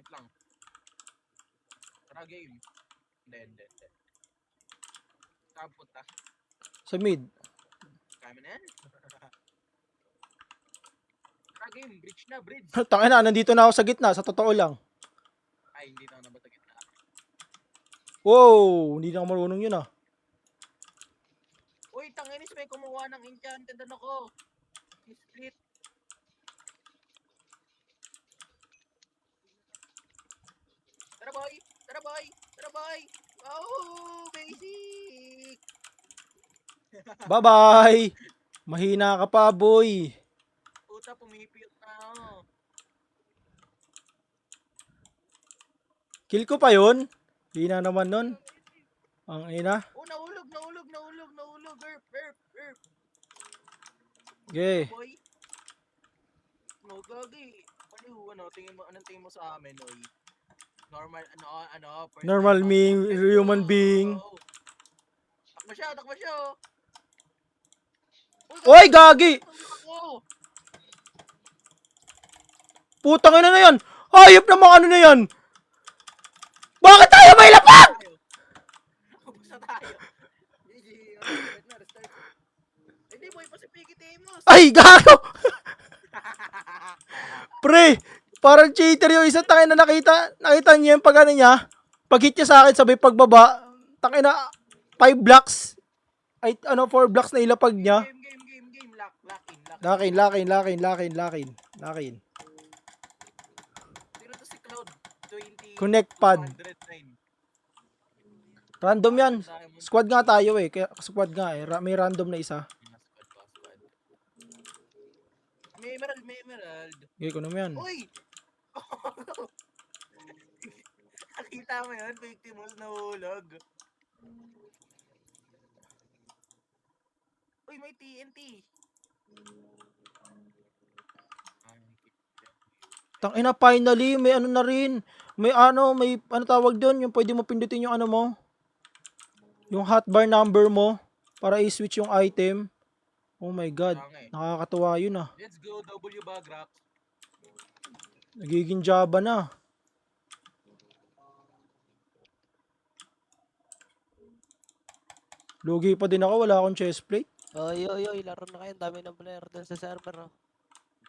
Wait lang. Tara game. Hindi. Saan punta? Sa mid. Kaya mo na yan? Tara game, bridge na, bridge. Tangina, nandito na ako sa gitna, sa totoo lang. Ay, hindi na ako nabatagin na. Wow, hindi na ako marunong yun ah. Uy, tanginis, may kumuha ng enchanted ano ko. Split. Tara boy! Oh, basic! Bye-bye! Mahina ka pa, boy. Puta, pumipiyot na ako. Kill ko pa yun. Hina naman nun. Ang ina. Oh, nahulog. Erp. Okay. Boy. No, gagi. Anong tingin mo sa amin, oy? Normal, Normal human being. Takbo siya. Oy, gagi! Oh, Putang ina na yan! Hayop na mga ano na yan! Bakit tayo may lapag? ubos na tayo. GG, restart. Hindi, boy, pa si Piggy Timos. Ay, gago! Pre, parang cheater yung isa. Tangina, nakita niya yung pag ano niya. Pag hit niya sa akin, sabay pagbaba. Tangina, 5 blocks. Ay, 4 blocks na ilapag niya. Game. Lock in. Lakin. Dito to si Cloud. 20. Connect pad. 109. Random yan. Squad nga tayo eh. Kaya squad nga eh. May random na isa. Squad. May emerald. Okay, ko naman yan. Uy! Nakita mo yun? Victimos na hulog. Uy, may TNT. Tangina, finally, may ano na rin. May ano tawag doon, yung pwede mo pindutin yung ano mo. Yung hotbar number mo para i-switch yung item. Oh my god, nakakatuwa yun ah. Let's go, W Bagrax. Nagiging Java na. Lugi pa din ako, wala akong chestplate. Oy, laro na kayo. Ang dami ng player doon sa server, oh.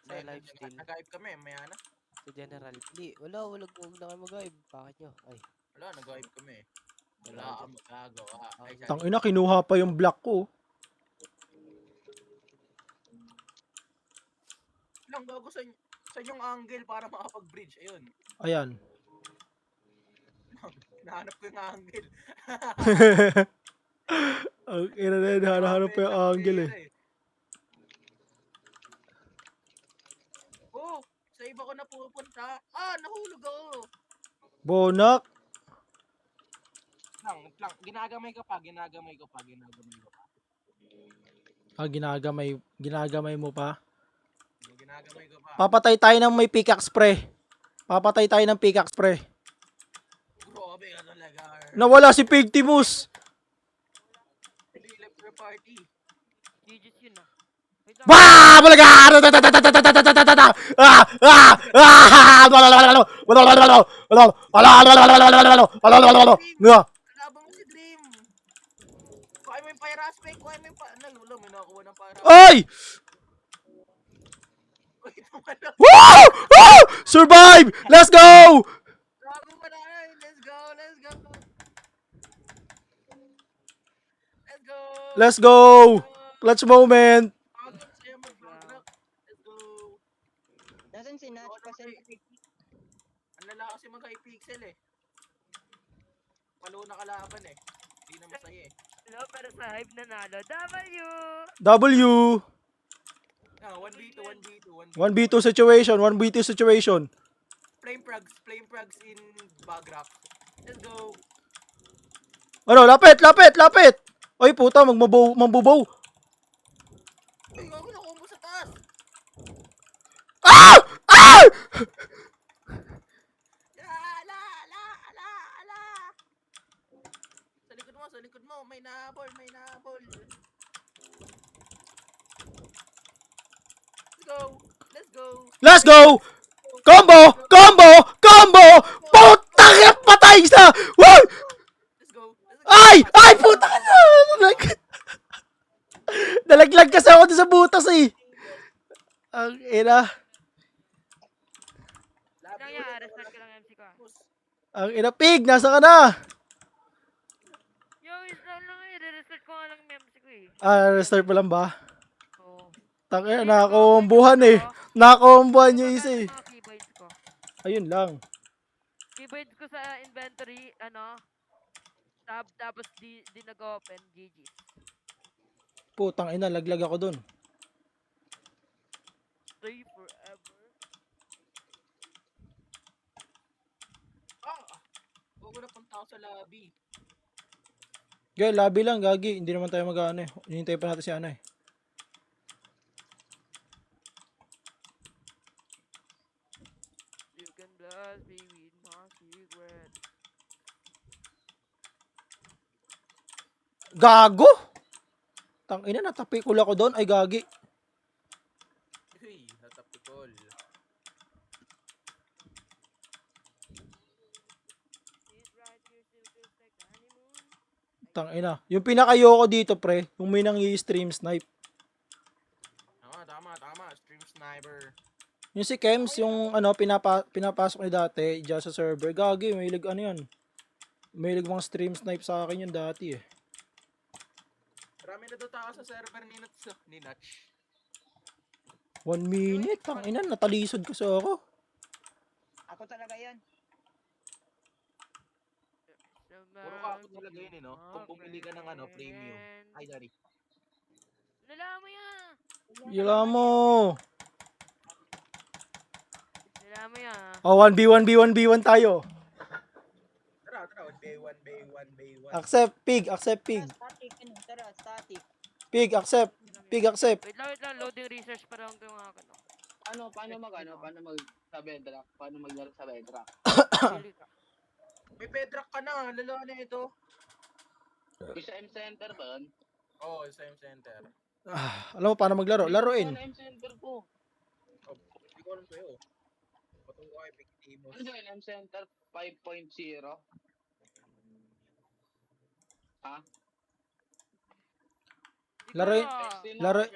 Sa live still. Nag-hype kami, maya na. Sa general. Hindi, wala na kayo mag-vibe. Bakit nyo? Ay, Wala, nag-hype kami. Wala Wala kang magagawa. Ay, Tangina, kinuha pa yung block ko. lang gago sa Saan yung angle para makapag-bridge? Ayun. Ayan. Nahanap ko yung angle. Ang ina na yun, hanahanap pa yung angle eh. Oh, sa iba ko na pupunta. Ah, nahulog ako. Bonak. Lang. Ginagamay ko pa. Ginagamay ko pa. Ah, ginagamay mo pa. Ginagamay ko pa. Papatay tayo ng may pickaxe pre. Papatay tayo ng pickaxe pre. Grabe ka talaga. Nawala si Pigtimus. Hindi left your party. GG's yun ah. Wait lang. Bah! Balaga! Kalaban mo si Dream. Kuha mo yung fire aspect. Kuha mo yung Lalo, may nakakuha ng fire aspect. Ay! Uy, tumala. Woo! Woo! Survive! Let's go! Grabe pa na. Let's go. Let's go! Clutch moment. Agad sa'yo mag-block. Let's go. Nasaan si Natch? Kasi Ang lala kasi mag-pixel eh. Palo na kalaban eh. Hindi na masaya eh. Hello, pero sa hype nanalo. W! W. 1v2. 1v2 situation. 1v2 situation. Flame frogs in Bagrap. Let's go. Ano? Lapit! Oy, puta. Mambubaw. Uy, gago na combo sa taas. Ah! Ah! Ala. Sa likod mo. May nahabol. Let's go. Combo! Putang ina, patay isa! Woo! Let's go. Ay! Puta ka na! Nalaglag kasi ako dun sa butas eh. Ang ina. Lang yan, restart ko lang MC ko ah. Ang ina, Pig! Nasa ka na? Yo, isa lang eh. Re-restart ko nga lang yung MC ko eh. Ah, restart pa lang ba? Oo. Tangina, nakakombohan eh. Nakakombohan yung isa eh. Mga keybind ko. Ayun lang. Keybind ko sa inventory, tab, tapos di nag-open, GG. Putang ina, laglag ako dun. Stay forever. Huwag na punta ako sa lobby. Gaya, labi lang, gagi. Hindi naman tayo mag-ano eh. Hinihintay pa natin si ano eh. You can bless me with my secret. Gago! Tangina, natapikul ako doon. Ay, gagi. Uy, natapikol. Sit right here, still feels like the honeymoon. Tangina. Yung pinakayoko dito, pre. Yung may nang-i-stream snipe. Tama. Stream sniper. Yung si Kems, yung pinapasok ni dati, dyan sa server. Gagi, may ano yun. May mga stream snipe sa akin yun dati eh. Marami na doon tao sa server ni Notch. 1 minute, tangina, natalisod kasi ako. ako talaga yan. Puro ka ako talaga yun eh, no? Kung pumili ka ng premium. Ay, sorry. Lala mo yan! Yala mo. Lala mo yan. Oh, 1v1 tayo. Tara, 1v1. Accept, Pig. Static, tara, static. Pig, accept. Wait lang, loading research para lang yung akin. Paano sa bedrock? Paano maglaro sa bedrock? Pili ka. May bedrock ka na, lalo na ito. Sa M-Center ba yun? Oo, sa M-Center. Alam mo paano maglaro? Laruin. Ano M-Center ko? Hindi ko alam sa'yo. Patungko kay Victimos. Ano yun? M-Center 5.0? Ha? Laruin- Siguro,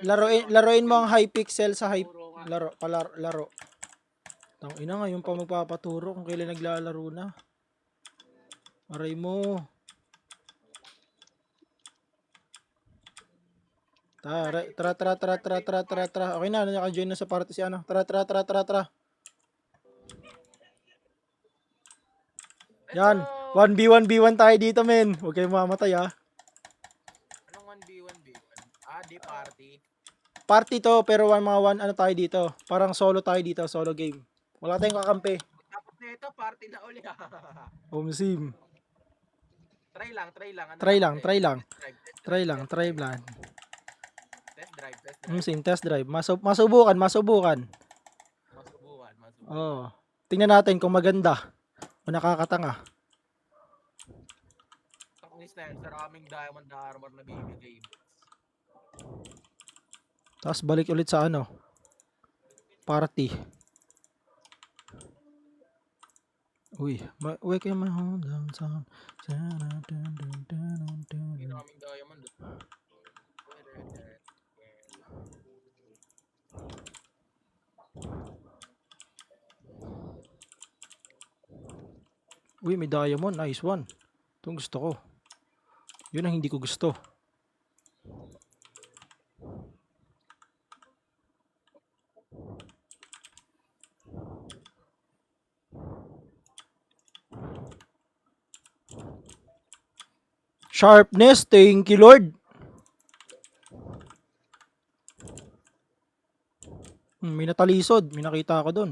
Laruin mo ang high pixel sa high Puro nga. laro. Tangina nga yung pa magpapaturo kung kailan naglalaro na. Aray mo. Tara. Okay na, naka-join na sa party si ano. Tara. Yan. 1v1v1 tayo dito, men. Huwag kayong mamatay, ha. Anong 1v1v1? Ah, di party. Party to, pero mga one ano tayo dito. Parang solo tayo dito, solo game. Wala tayong kakampi. Tapos na ito, party na uli. Sim. Try lang. Ano Try lang. Test drive. Try lang. Test drive. Sim, test drive. Masubukan. Masubukan. Oo. Tingnan natin kung maganda. O nakakatanga. Taknis na yun, sa raming diamond na armor na bibigay. Tapos balik ulit sa ano. Party. Uy, wake him on down sound. May raming diamond. Uy, may diamond. Nice one. Itong gusto ko. Yun ang hindi ko gusto. Sharpness, thank you Lord. May natalisod, may nakita ako doon.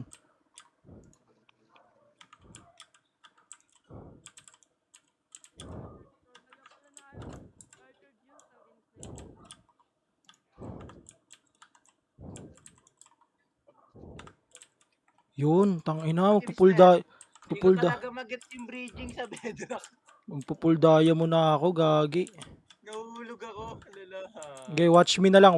Yun, tangina, Hindi ko talaga mag-gets yung bridging sa bedrock. magpupuldaya mo na ako, gagi. Nahulog ako. Lala. Okay, watch me na lang.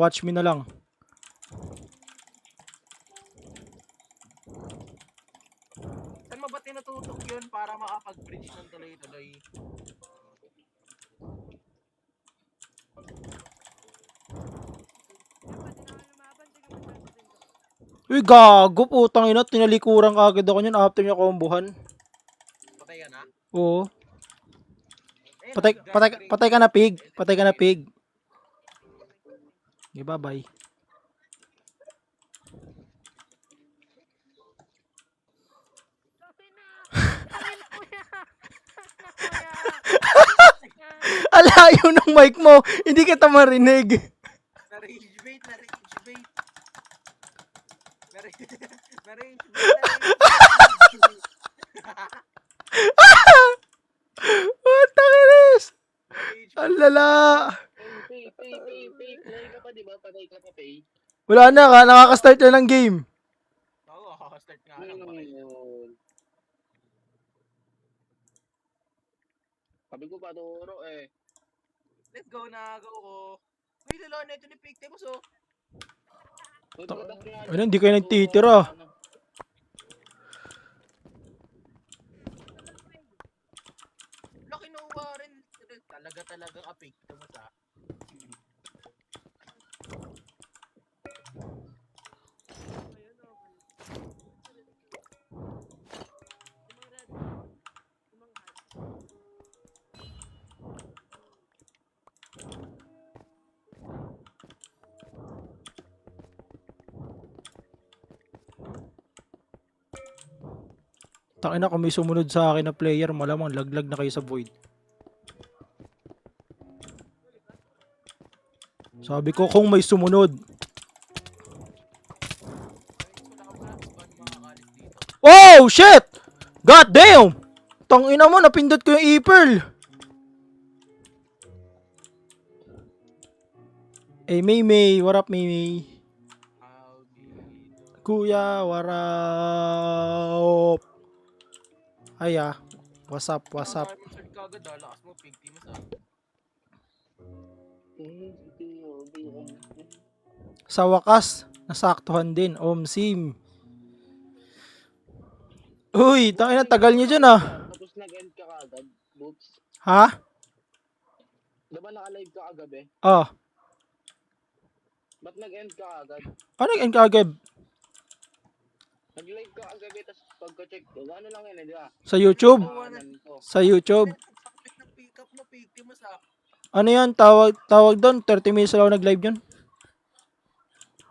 Saan mo ba tinututok yun para makapag-bridge ng tuloy-tuloy? Uy, gago, putang ina, tinalikuran ka agad ako niyan after niya kombohan. Patay ka na? Oo. Ayun, Patay ka na, pig. Patay ka na, pig. Okay, bye-bye. Alayo ng mic mo, hindi kita marinig. Na-rage bait. What the hell? Ang lala. Pay. Play ka pa, di ba? Patay ka pa, pay. Wala na, nakaka-start na ng game. Oo, start nga lang. Yun. Sabi ko pa, Turo, eh. Let's go na, go. Uy, lalo na ito ni Pictimus, oh. Ano, hindi kayo nagtitira. Laki na uwa rin. Talagang Pictimus, ah. Takina, kung may sumunod sa akin na player, malamang laglag na kayo sa void. Sabi ko kung may sumunod. Oh, shit! God damn! Tangina mo, napindot ko yung e-pearl. Eh, May. What up, May? Kuya, what up? Aya, what's up? Start kagad, lakas mo, Pictimus, ah. Sa wakas, nasaktuhan din. Sim. Uy, tangina, tagal nyo dyan ah. Tapos nag-end ka kagad, Boops. Ha? Diba naka-live ka kagabi? Oh. Ba't nag-end ka agad? Ano yung kagab? Nag-live ka kagabi, tapos pagka-check ko, ano lang yun, di ba? Sa YouTube? Tawanan ko. Sa YouTube? Sakit ng pick up mo, Pictimus, ah. Ano yan? Tawag doon? 30 minutes lang ako nag-live yun?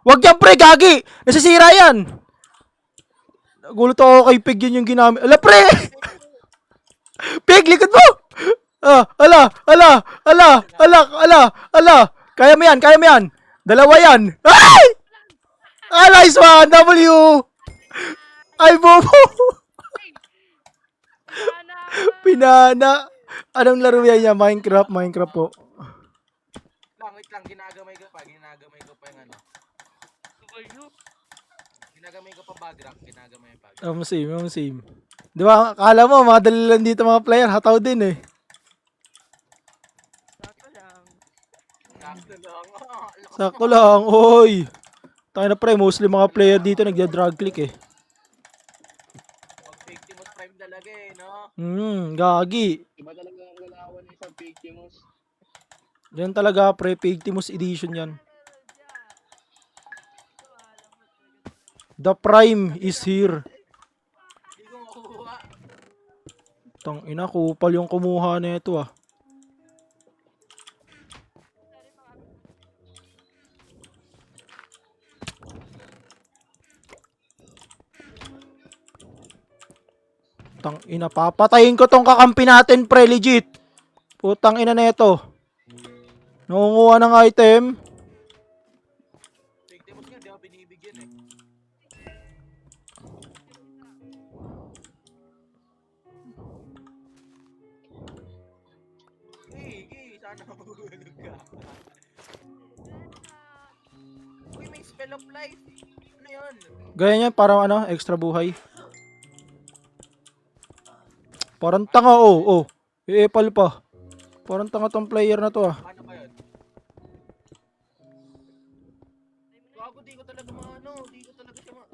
Wag yan, pre! Gagi! Nasisira yan! Nagulat ako kay Pig, yun yung ginamit. Ala, pre! Pig, likod mo! Ala! Kaya mo yan, Dalawa yan. Ay! Nice one! W! Ay, bobo! Sana! Pinana. Anong laro yan niya? Minecraft po. Wait lang, ginagamay ko pa yung ano. Tumayo. Ginagamay ko pa background, ginagamay pa. Same. Di ba, akala mo, madali lang dito mga player. Hataw din eh. Sakto lang. Sakto lang. Sakto lang, oy. Tayo na pre, mostly mga player dito nagda-drag click eh. Pag Victimus Prime talaga eh, no? Gagi. Iba talaga ang galawan ng isang Victimus. Yan talaga pre, Pigtimus edition yan. The Prime is here. Hindi ko makuha. Tang ina, kupal yung kumuha na ito ah. Tang ina, papatayin ko tong kakampi natin pre, legit. Putang ina na ito. Nangunguha ng item. Victimus nga, di ako binibigyan eh. Sana mahulog ka. Uy, may spell of life. Ano yun? Ganyan yan, parang ano, extra buhay. Parang tanga Iepal pa. Parang tanga tong player na to ah. Paano ba yun? Gago, di ko talaga di ko talaga siya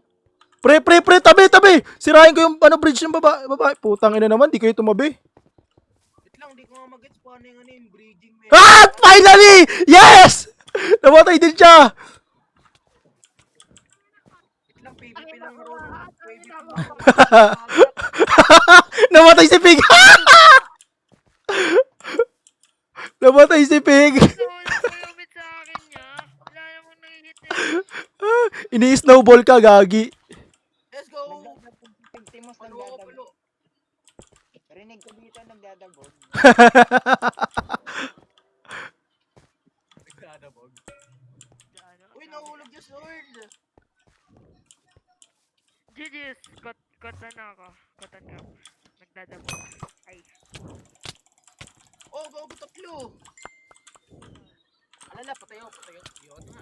Pre, tabi! Sirahin ko yung ano, bridge ng babae. Putang ina naman, di kayo tumabi. Wait lang, di ko nga mag-gets paano yung yung bridging me. Ah! Finally! Yes! Namatay din siya! Wait lang, PvP lang bro. PvP lang. Namatay si Pig! Namatay si Pig! Kumit sa akin niya. Wala namang nangihit eh. Ini-snowball ka, gagi. Let's go! Victimus Palo, nagdadabog. palo. Rinig ko dito nagdadabog. Nagdadabog. Ano? Uy, nahulog yung sword! GG's. Kotan na ako. Kotan ka. Nagdadabog. Ay. Oh, gago tatlo! Alala, patayo. Yun nga.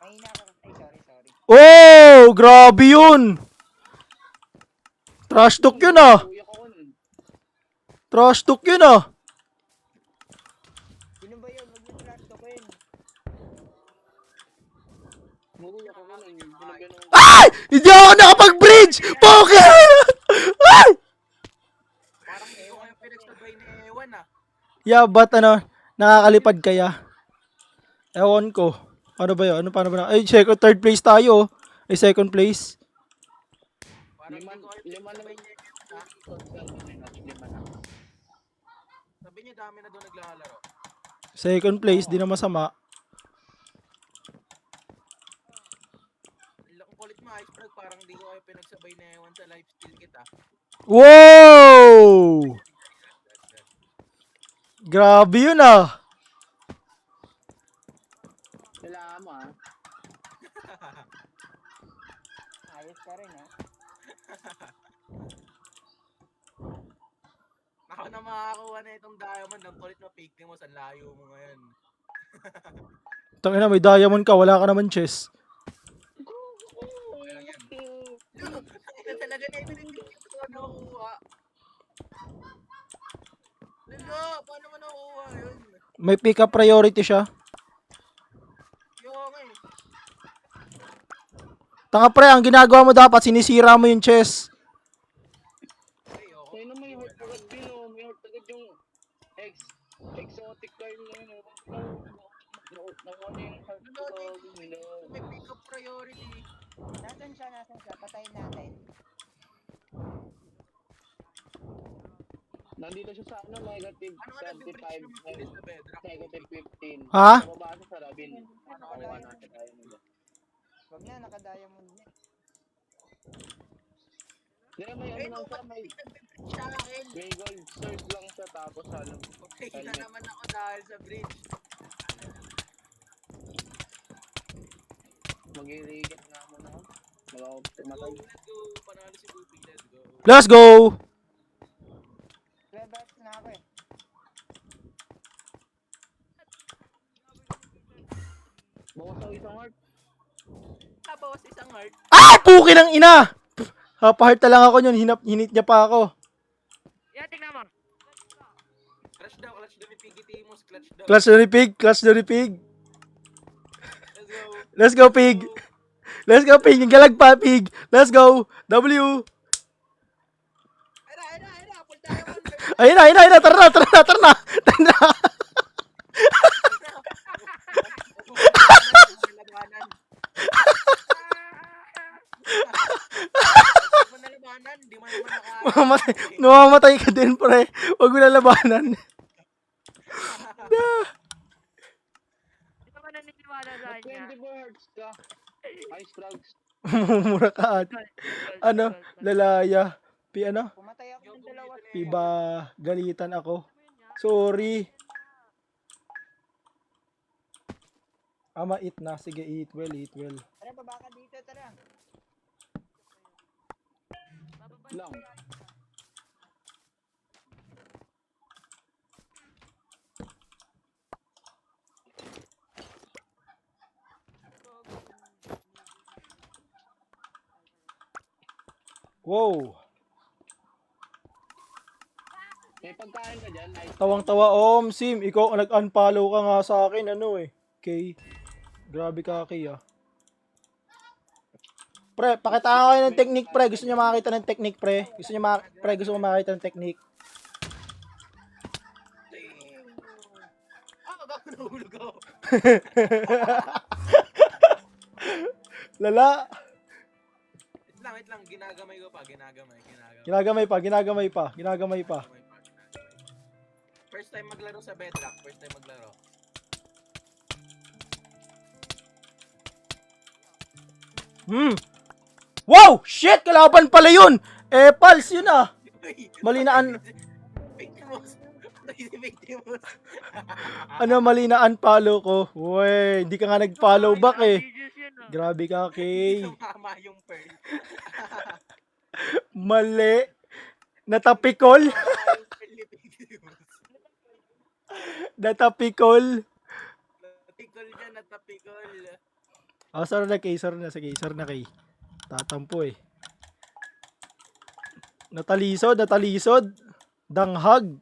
Mahina ka. Ay, sorry. Oh! Grabe yun! Trash talk yun ah! Kuya ko nun. Trash talk yun ah! Sino ba yun? Huwag yung flash to Quinn. Kuya ko nun. Ginagano. Ay! Hindi ako nakapag-bridge! Poker! Ay! Parang hindi ko kayo pinagsabay ni Ewan ah. Yeah, but ano, nakakalipad kaya? Ewan ko. Ano ba yun? Paano ba na? Ay, third place tayo. Ay, second place. Parang Lima hindi ko kayo naman. pinagsabay ni Ewan ah. Lima na. Sabi niya dami na doon naglalaro. Second place, di na masama. Ang kulit mo, Iceberg, parang hindi ko kayo pinagsabay ni Ewan sa lifesteal kita. Wow! Grabe yun ah! Salamat. Ayos ka rin, ha? Ako na makakuha na itong diamond. Ang kulit mo, pigti mo, sa layo mo ngayon. Tangina, may diamond ka, wala ka naman chest. Ito talaga na ito hindi ko nakuha. Lalo, paano mo nakuha yun? May pick up priority siya. Yung eh. Tanga pre, ang ginagawa mo dapat, sinisira mo yung chest. Ayoko. Kaya naman yung heart agad din oh. May heart agad yung exotic card na yun. Nakuha na yung heart ko. May pick up priority. Nasaan siya? Patayin natin. Nandito siya sa ano, negative Ano nga nag-bridge 35 ng mabilis na bedrock? negative 15. Ha? Mababa siya sa Rabin. Ano Kukuha natin tayo nila. Huwag na, naka-diamond na. Hindi, may ano lang siya, Sa akin. may gold sword lang siya, tapos ano, Okay na naman ako dahil sa bridge. mag-irigate nga muna ako. Mag-ako Let's tumatay. go. Panalo si Bupi. Let's go. Let's go! Bebet na ako eh. Bawas ako isang heart. Bawas isang heart. Ah! Puki ng ina! Hapa-heart na lang ako yun. Hinit niya pa ako. Yan, tingnan mo. Clutch daw ni Piggy Timos. Clutch daw. Clutch na ni Pig. Clutch na ni Pig. Let's go. Let's go, Pig. Let's go, Pig. Yung galag pa, Pig. Let's go. W. Ayun na. Full diamond. Ayun na. Tara na. Labanan. Labanan. Di mo naman Mamamatay. Namamatay ka din, pre. Huwag mo na labanan. Hindi ka ba naniniwala sa kanya? 24 hearts ka. Ice frogs. Mumura ka at. Ano? Lalaya. Ano? Pumatay ako ng dalawa. Piba. Galitan ako. Sorry. Ama, eat na. Sige, eat well. Tara, baba ka dito, tara. Lang. Wow. May pagkain ka dyan, ice Tawang-tawa, Sim. Ikaw, nag-unfollow ka nga sa akin. Ano eh. Kay. Grabe ka, Kay, ah. Pre, pakita ko kayo ng technique, pre. Gusto niyo makakita ng technique, pre? Gusto ko makakita ng technique. Bago nahulog ako. Lala. Wait lang. Ginagamay ko pa. Ginagamay pa. First time maglaro sa Bedrock. Wow! Shit! Kalaban pala yun! Pals yun ah! Malinaan. Victimos. Mali na unfollow ko. Uy, hindi ka nga nag-follow back eh. Videos yun, ah. Grabe ka, Kay. Sumama yung pearl. Mali. Natapikol. Sumama yung pearl ni Victimos. Natapikol. Natapikol. Sorry na, Kay. Sige, sorry na, Kay. Tatampo eh. Natalisod. Danghag.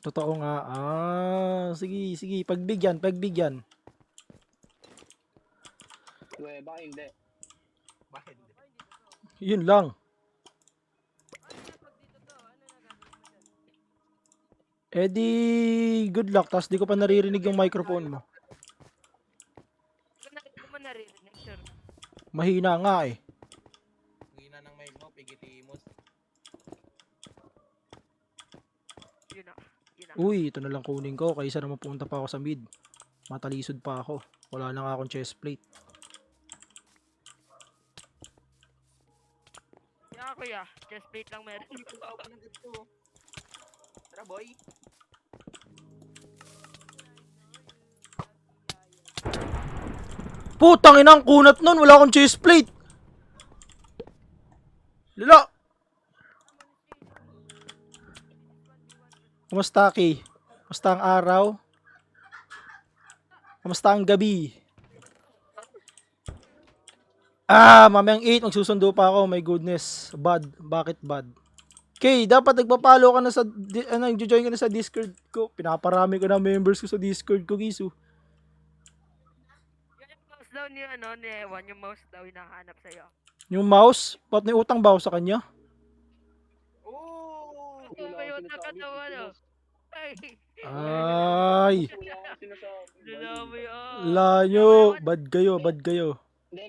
Totoo nga. Sige. Pagbigyan. Uwe, baka hindi. Bakit? Yun lang. Good luck. Tas di ko pa naririnig yung microphone mo. Hindi mo naririnig, sir. Mahina nga eh. Ngina ng mic mo, Piggy Timos. Yun na. Uy, ito na lang kunin ko. Kaysa na mapunta pa ako sa mid. Matalisod pa ako. Wala na nga akong chest plate. Kaya kuya, chest plate lang meron. Tara boy. Putang ina, ang kunat nun. Wala akong chest plate. Lala. Kumusta, Ki? Kumusta ang araw? Kumusta ang gabi? Mamayang 8, magsusundo pa ako. My goodness. Bad. Bakit bad? Okay, dapat nagpa-follow ka na sa, nag-join ka na sa Discord ko. Pinaparami ko na members ko sa Discord ko, Gisu. Yung mouse daw ni Ewan, yung mouse daw hinahanap sa'yo. Yung mouse, ba't may utang ba ako sa kanya? Oh! Ito ba yung nakatawa, no? Ay! Ay, Wala akong sinasabi. Dalawa yun. lanyo. Bad kayo. Hindi,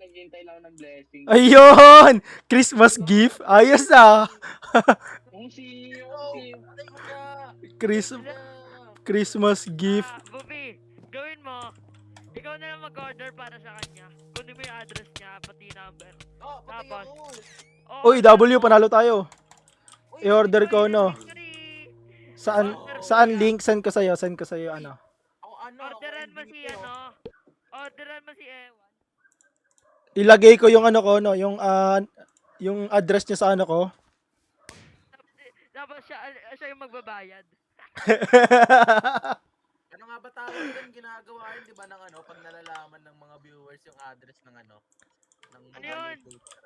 naghihintay lang ng blessing. Ayun! Christmas gift. Ayos ah. Kung si... Patay mo na! Christmas gift. Bubi, Ikaw na lang mag-order para sa kanya. Kunin mo yung address niya, pati number. Oh, patay Tapos, ako. Uy, W, panalo tayo. Uy, I-order ko, no? Victory! Saan link? Send ko sa'yo, ano. Ako ano, Orderan mo si MVP, oh. ano. Orderan mo si Ewan. Ilagay ko yung ano ko, no? Yung address niya sa ano ko. Tapos siya yung magbabayad. Ano nga ba tawag doon? Ginagawa yun, di ba, ng ano, pag nalalaman ng mga viewers yung address ng ano, ng mga Ano yun? YouTuber.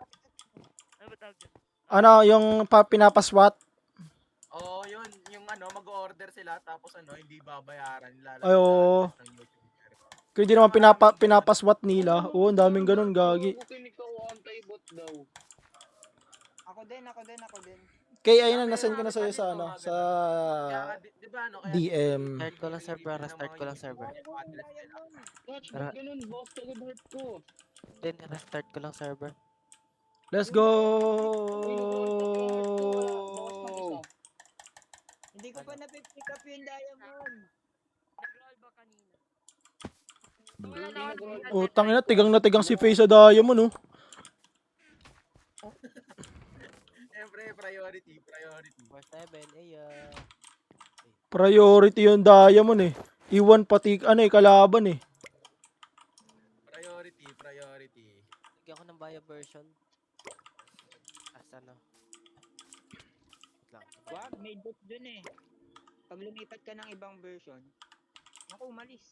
Ano ba tawag dyan? Ano, yung pinapaswat. Oo, yun, yung ano, mag-order sila, tapos ano, hindi babayaran, lalagay Ay, oo. sa address ng YouTuber. Kaya di naman pinapaswat nila. Oo, ang daming ganun, gagi. Ako ikaw anti-bot daw. Ako din. Kaya ayun na, nasend ko na sa'yo sa ano, sa Kaya, di ba, ano, kaya DM. Start ko lang server, restart ko lang server. Touch, Tara. ba't ganun? Boss, agad heart ko. Then, restart ko lang server. Let's go! Hindi ko pa na-pick up yung diamond. Nag-roll ba kanina? Wala na ako. Oh, tangina, tigang na tigang si Face sa Diamond, oh. Siyempre, priority. First 7, ayan. Priority yung Diamond, eh. Iwan pati, ano eh, kalaban, eh. Priority. Lagyan ko ng bio version. Ano? Lang. Wag, may bot dun eh. Pag lumipat ka ng ibang version, ako umalis.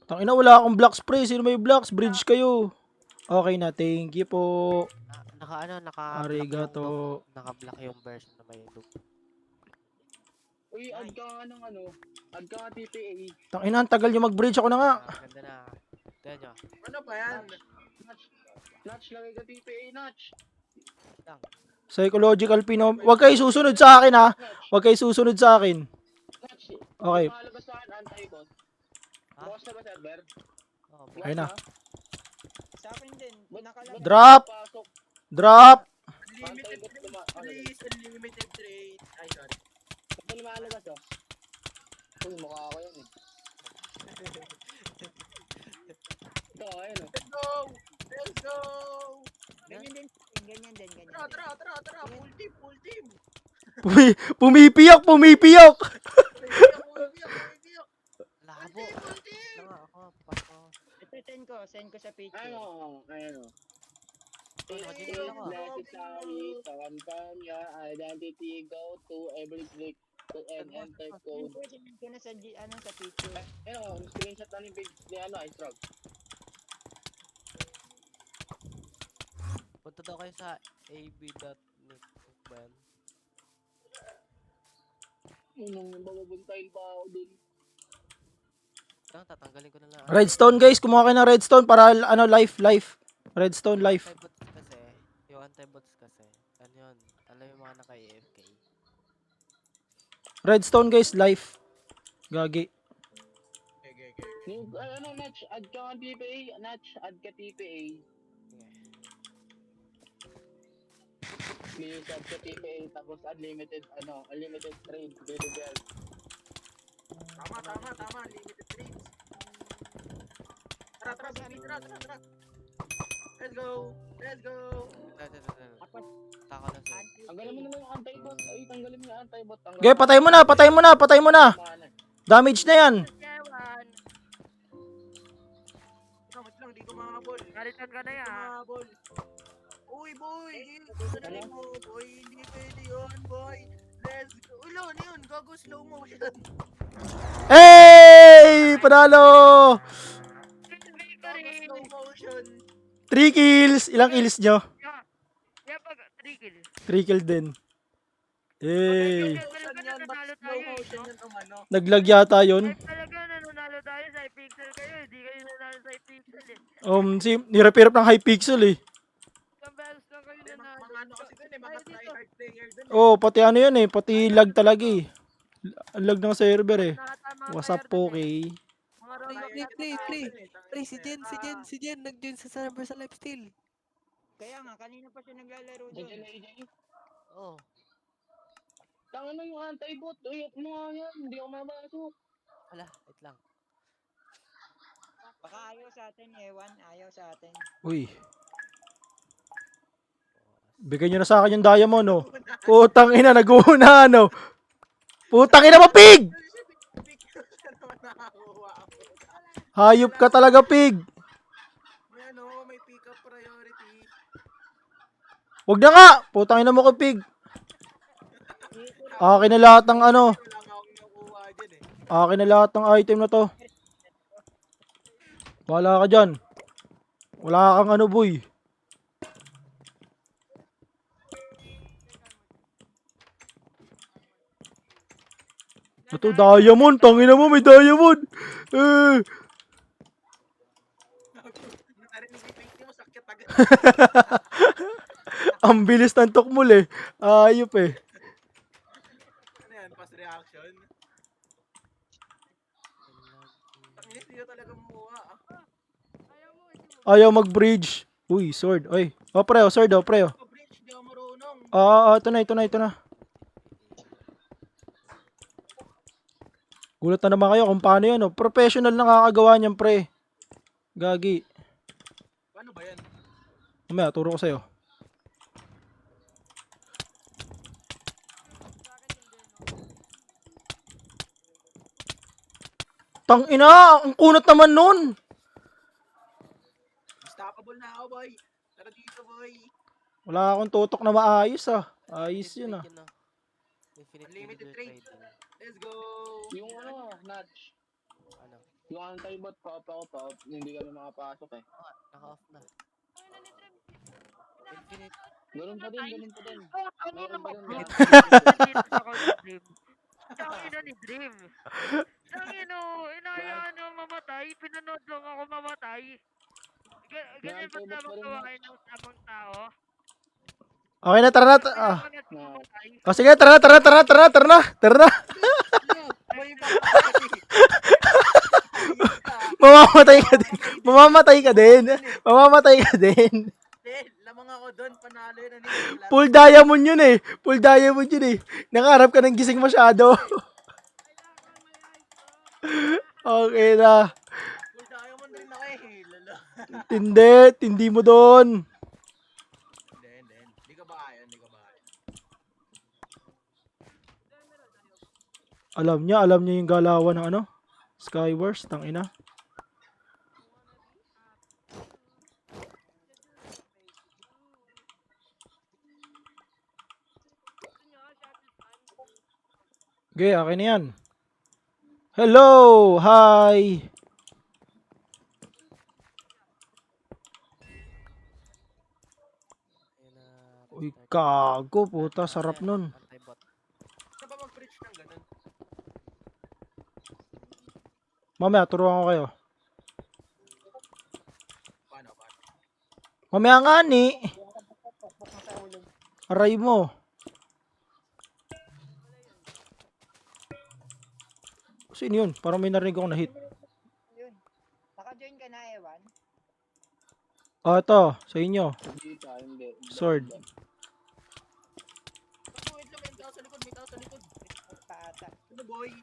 Tangina, wala akong blocks, pre. Sino may blocks? Bridge kayo. Okay na, thank you po. Arigato. Naka-block yung version na may loop. Uy, add ka nga ng ano, add ka nga TPA. Tangina, ang tagal nyo mag-bridge. Ako na nga. Ganda na. Tignan nyo. Ano ba yan? Notch, lagay ka TPA, Notch. Psychological phenom. Huwag kayo susunod sa akin, ha. Huwag kayo susunod sa akin. Notch, Okay. malabas sa akin, anti-bot. Ha? Bukas na ba, server? Oh, Ayun na. Sa akin din, nakalagay. Drop! Pasok. Drop! Unlimited trade, please. Unlimited trade. Ay, sorry. Ito lumalabas, oh. Uy, mukha ako yan, eh. Ito, ayun, oh. Let's go! Ganyan din. Tara. Full team. Pumipiyak! labo. Full team. Lang ako. Papasok ako. Ito, send ko sa picture. Ayun, oh. Nakadilip ako. Necessary to confirm your identity. Go to every click to enter code. Send ko na sa, sa picture. Ayun, screenshot na yung page ni ano, iStrog. Punta daw kayo sa ab.net. Ba yan? Nung bababuntahin pa ako dun. Tatanggalin ko na lang. Redstone, guys. Kumuha kayo ng redstone para, ano, life. Redstone, life. Yung anti-bots kasi, ano yun, alam yung mga naka-AFK. Redstone, guys. Life. Gagi. Okay. Yung, ano, Notch, add ka nga TPA. Notch, add ka TPA. Please add ka TPA. Tapos unlimited trade. Available. Tama. Unlimited trades. Tara. Let's go. Tako lang sir. Tanggalin mo na lang yung anti-bot. Ay, tanggalin mo yung anti-bot. Okay, patay mo na. Damage na yan. Ewan. Wait lang, di ko mahabol. Kalitan ka na yan. Mahabol. Uy, boy! Hindi mo, boy. Hindi pwede yun, boy. Let's go. Uy, ano yun? Gago slow motion. Hey! Panalo! Gago slow motion. 3 kills. Ilang kills nyo? Yeah, pag 3 kills. 3 kills din. Hey! Motion yan, ba't slow motion yan umano? Naglag yata yun. Ay, talaga nanalo tayo sa Hypixel kayo. Hindi kayo nanalo sa Hypixel eh. Ni-repair up ng Hypixel, eh. Isang beses lang kayo nanalo. Mga ano kasi dun eh, mga tryhard player dun eh. Oh, pati ano yun, eh. Pati lag talaga, eh. Ang lag ng server, eh. Nakatama What's up po, okay? Mga roll Si Jen, nag-join sa server sa lifesteal. Kaya nga, kanina pa siya naglalaro Diyan doon. na AJ. Oh, Tanga na yung anti-bot. Uy, up mo nga yan. Hindi ako mabasok. wala, wait lang. Baka ayaw sa atin, Ewan. Ayaw sa atin. Uy. Bigyan nyo na sa akin yung diamond, oh. Putang ina, nag-uuna, ano. Putang ina mo, pig! Bigyan naman nakakuha ako. Hayop ka talaga, pig. May may pick up priority. Wag na nga. Putang ina mo ko, pig. Akin na lahat ng ano. Wala nga akong nakuha dyan eh. Akin na lahat ng item na to. Wala ka dyan. Wala kang ano, boy. Ito, diamond. Tangina mo, may diamond. Narinig si Pinky mo, sakit agad. Ang bilis ng tukmol eh. Ayop eh. Ano yan, fast reaction? Tangina, hindi ko talaga mamuha. Ayaw mag-bridge. Uy, sword. Oy. O, preo, sword, o, preo. Bridge, di ako marunong. Ito na, ito na, ito na. Gulat na naman kayo kung paano yan, oh. Professional na kakagawa niyan, pre. Gagi. Paano ba yan? Mamaya, turo ko sa'yo. Tang ina, ang kunat naman nun. Unstoppable na ako, boy. Tara dito, boy. Wala akong tutok na maayos, ah. Ayos yun, ah. Infinite Unlimited Villager trade. trading. Let's go. Yung Notch. Ano? Yung anti-bot, pa-up. Hindi kami makapasok eh. Naka-off na. Infinite. Ganun pa din. Tangina mo, Meron bro. ba yun? Nandito sa call ni Dream. Tangina ni Dream. Tangina, inayaan mo mamatay. Pinanood lang ako mamatay. Ganyan ba't May naman anti-bot pa rin, gawain ng tamang tao? Okay na, tara na. Kailangan na mamatay. O sige, tara na, tara na, tara na, tara na, tara na. Tara na. Boy, baka. Mamamatay ka din. Mamamatay ka din. Mamamatay ka din. Lamang ako doon, panalo yun. Full diamond yun eh. Full diamond yun eh. Nakaharap ka ng gising masyado. Okay na. Full diamond rin ako eh. Lalo. Tindi mo doon. Hindi. Hindi ka ba kaya? Alam niya yung galawan ng ano? Skywars, tangina. Okay, akin na yan. Hello! Hi! Uy, kago, puta, sarap nun. Anti-bot. Ano ba mag-bridge ng ganun? Mamaya, turuan ko kayo. Paano? Mamaya nga ni. Aray mo. Sino yun? Parang may narinig akong na-hit. Yun. Naka-join ka na, Ewan. Ito, sa inyo. Hindi. Sword. Wait lang, may tao sa likod. Paata. Ano boy?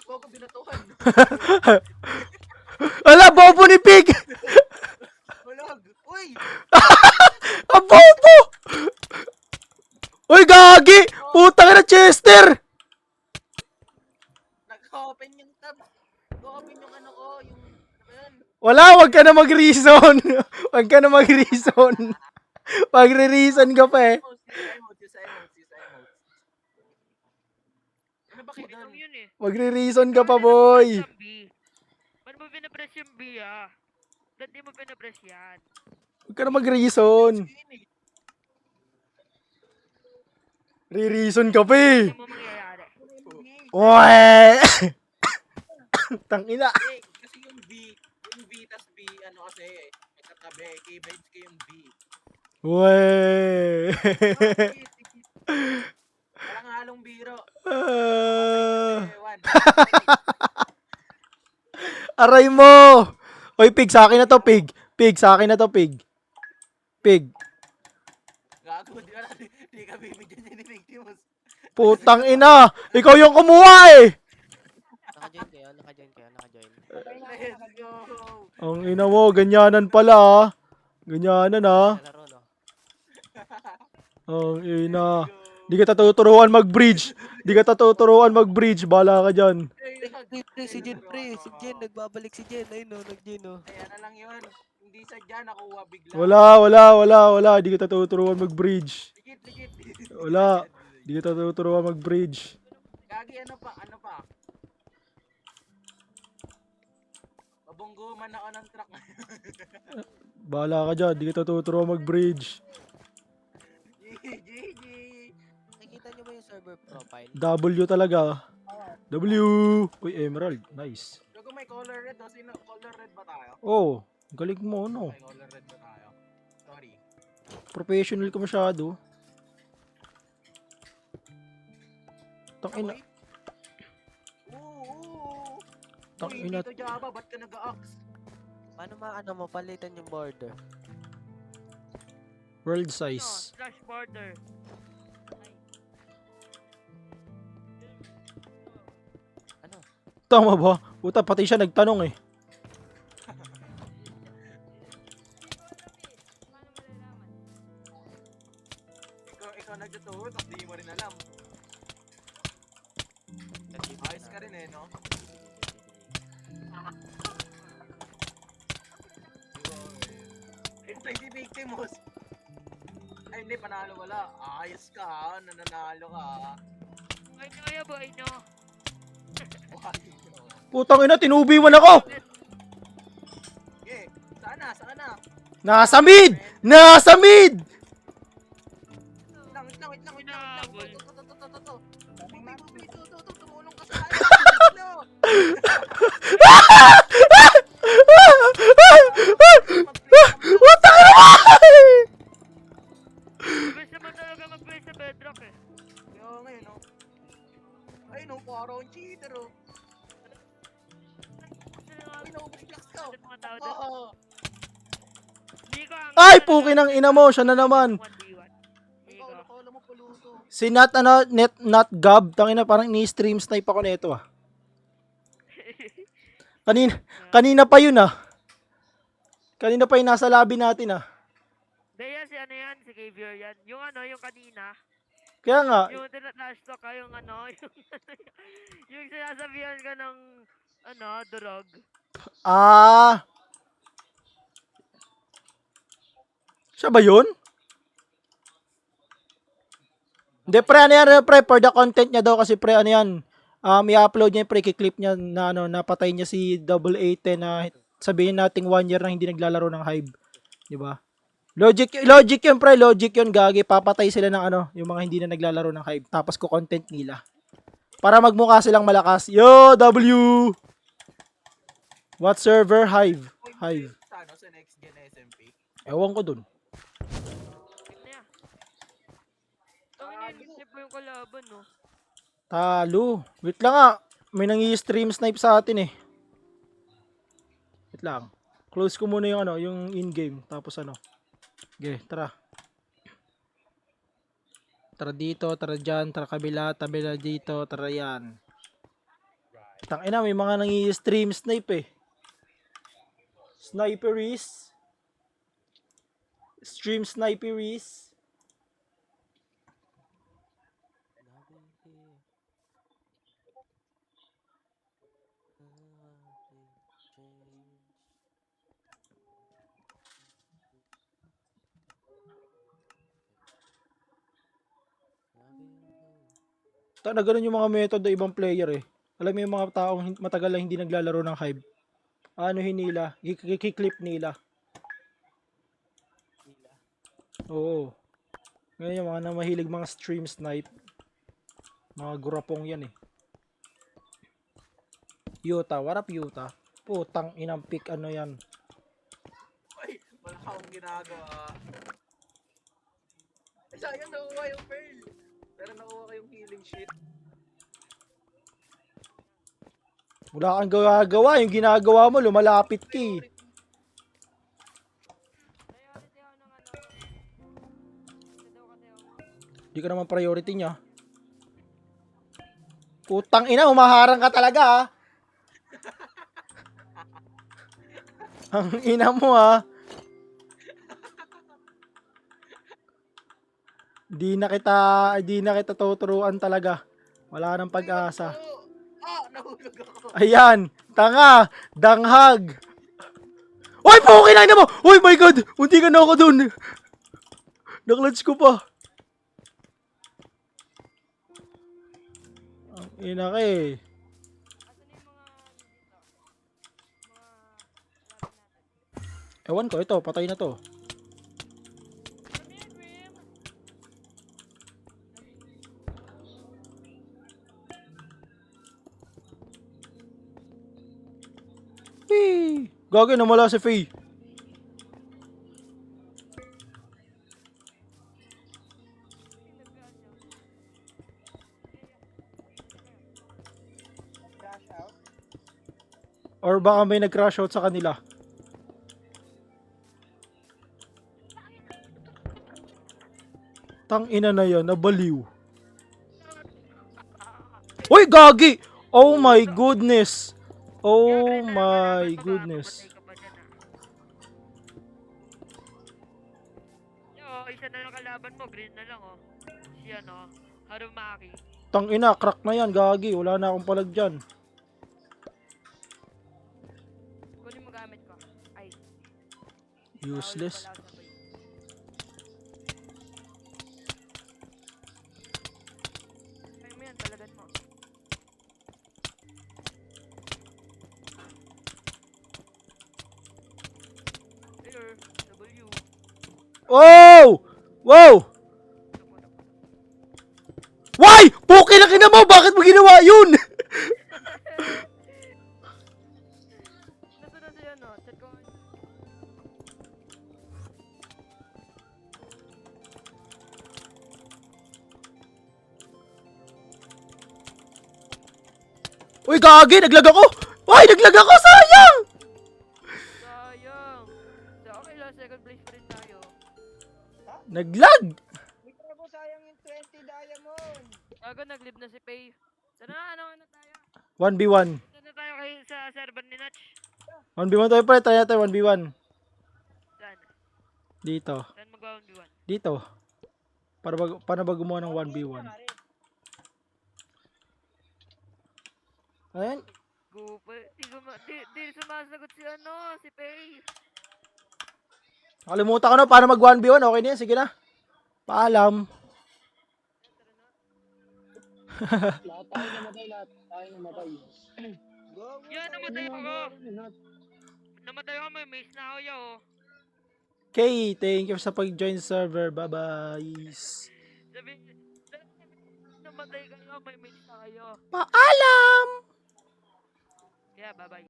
Bobo, binatuhan. Ala, bobo ni Pig! Walag. Uy! Ang bobo! Uy, gagi! Putang ina, Chester! Nag-open yung tab. Nag-open yung ano ko, yung... Ano ba yun? Wala, wag ka na mag-reason. Wag ka na mag-reason. Magre-reason ka pa eh. Use emotes. Ano ba kayo Okay lang doon? yun eh. Magre-reason ka pa, boy. Ba't mo pinapress yung B ah? Ba't di mo pinapress yan? Wag ka na mag-reason. Re-reason ka pa eh. Ano mo mangyayari? Uwe! Tangina. Kasi yung B tas B, ano kasi, may katabi, keybind ko yung B. Uwe! Walang halong biro. Ah, Ewan. Aray mo! Oy, Pig, sa akin na to, Pig. Pig, sa akin na to, Pig. Pig. Gago, di ka bibigyan niya ni Victimus. Putang ina! Ikaw yung kumuha eh! Naka-join kayo, naka-join kayo, naka-join. Let's go! Ang ina mo, ganyanan pala ah. Ganyanan ah. Nalaro, no? Ang ina. Di ka tuturuan mag-bridge. Di ka tuturuan mag-bridge. Bala ka dyan. Pre, si Jen, pre. Si Jen, nagbabalik si Jen. Ayun, no, nag-Jen, no. Ayan na lang yun. Hindi sadya nakuha bigla. Wala. Di ka tuturuan mag-bridge. Legit. Wala. Di ka tuturuan mag-bridge. Gagi, ano pa? Mabunggo man ako ng truck ngayon. Bala ka dyan. Di ka tuturuan mag-bridge. GG! Nakikita nyo ba yung server profile? W talaga. W. Uy, emerald. Nice. Gago may color red. O, sino? Color red ba tayo? Oh, galing mo, no? May color red ba tayo? Sorry. Professional ka masyado. Tangina. Oo. Tangina. Dito Java, ba't ka nag-a-axe? Paano maano mo palitan yung border? World No, size. slash border. Ano? Tama ba? Puta, pati siya nagtanong eh. Ikaw nagtuturo, tapos di mo rin alam. Ayos ka rin eh, no? Hintay si Victimus. Ay hindi, panalo wala. Ayos ka ha, nananalo ka ha. Ay no, yabo, ay no. Putang ina, tinubiwan ako! Okay, saan na? Nasa mid! Nasa mid! Wait lang. Hinabol. To. Tumulong ka sa akin. No! Putang ina mo! Mabilis naman talaga mag-play sa bedrock eh. Yo, ngayon no. Ay no, parang cheater oh. Ay no, biglas ka. Ano mga tao doon? Oo. Hindi ko ang- Ay, pukin ang ina mo, siya na naman. 1v1. Hindi Ikaw, ko. nakala mo puluto. Si not Gab, tangina parang ni-stream snipe ako nito ah. Kanina pa yun ah. Kanina pa yung nasa lobby natin ah. Hindi yan, si ano yan, si Xavier yan. Yung ano, yung kanina. Kaya nga, Yung trash talk ka, yung ano, yung sinasabihan ka ng, ano, durog. Siya ba yun? Hindi pre, ano yan pre, for the content niya daw kasi pre, ano yan, i-upload niya yung pre, kiklip niya na ano, napatay niya si Double 8 na sabihin nating 1 year na hindi naglalaro ng Hive. Di ba? Logic yun pre, logic yun gagi, papatay sila ng ano, yung mga hindi na naglalaro ng Hive, tapos ko content nila. Para magmukha silang malakas. Yo, W! What server? Hive. Hive. Sa ano, sa next gen SMP. Ewan ko dun. Tignan niya. Ang iniisip mo yung kalaban, no? Talo. Wait lang ah. May nang-i-stream snipe sa atin eh. Wait lang. Close ko muna yung ano, yung in-game. Tapos ano. Okay, tara. Tara dito, tara dyan, tara kabila, tabila dito, tara yan. Tangina, may mga nang-i-stream snipe eh. Sniperies. Stream sniperies. Na ganun yung mga method ng ibang player eh. Alam mo yung mga taong matagal na hindi naglalaro ng Hive. Ano nila? Kiklip nila. Oo. Ngayon yung mga na mahilig mga stream snipe. Mga gurapong yan eh. Yuta, what up Yuta? Putang inang pick ano yan. Ay, wala akong ginagawa. Ay, sayang nakuha yung pearl. Pero nakuha kayong healing sheet. Wala kang gagawa. Yung ginagawa mo, lumalapit ka eh. Di ka naman priority niya. Putang ina, humaharang ka talaga ha. Ang ina mo ha. Di na kita tuturuan talaga. Wala nang pag-asa. Nahulog ako. Ayan, tanga, danghag. Uy, pukin na mo! Uy, my God! Munti ka na ako dun. Naklats ko pa. Ang ina ka eh. Ewan ko, ito, patay na to. Whee! Gagawin na mula si Faye. Crash out. Or baka may nag-crash out sa kanila. Tang ina na yan, nabaliw. Uy, gagi! Oh my goodness! Oh my goodness. Yo, isa na lang kalaban mo, green na lang oh. Si ano, Harumaki. Tang ina, crack na yan, gagi. Wala na akong palag dyan. Kunin mo gamit ko. Ay, Useless. wala ako sabay. Ay mo yan, talagan mo. Here, W. Oh! Wow! Why? Puki na kina mo! Bakit mo ginawa yun? Nasa na siya ano, chat ko. Uy, gagi! Naglag ako! Uy, naglag ako! Sayang! Sayang. So, okay lang, second place pa rin tayo. Naglag! Hindi ko sayang yung 20 diamond. Bago nag-live na si Pay. Sana ano tayo? 1v1. Sana tayo kayo sa server ni Natch. 1v1 tayo pre. Try natin 1v1. Saan? Dito. Saan magawa ang diwan? Dito. Paano ba gumawa ng 1v1? Ayan. Gupa. Di sumasagot si ano, si Pay. Nakalimutan ko na paano mag 1v1. Okay na yan. Sige na. Paalam. Lahat tayo namatay, lahat tayo namatay. Go, Yan, namatay ako. Namatay ako, may maze na ako yo. Okay, thank you sa pag-join server. Bye-bye. Sabi, namatay kayo, may maze na kayo. Paalam! Yeah, bye-bye.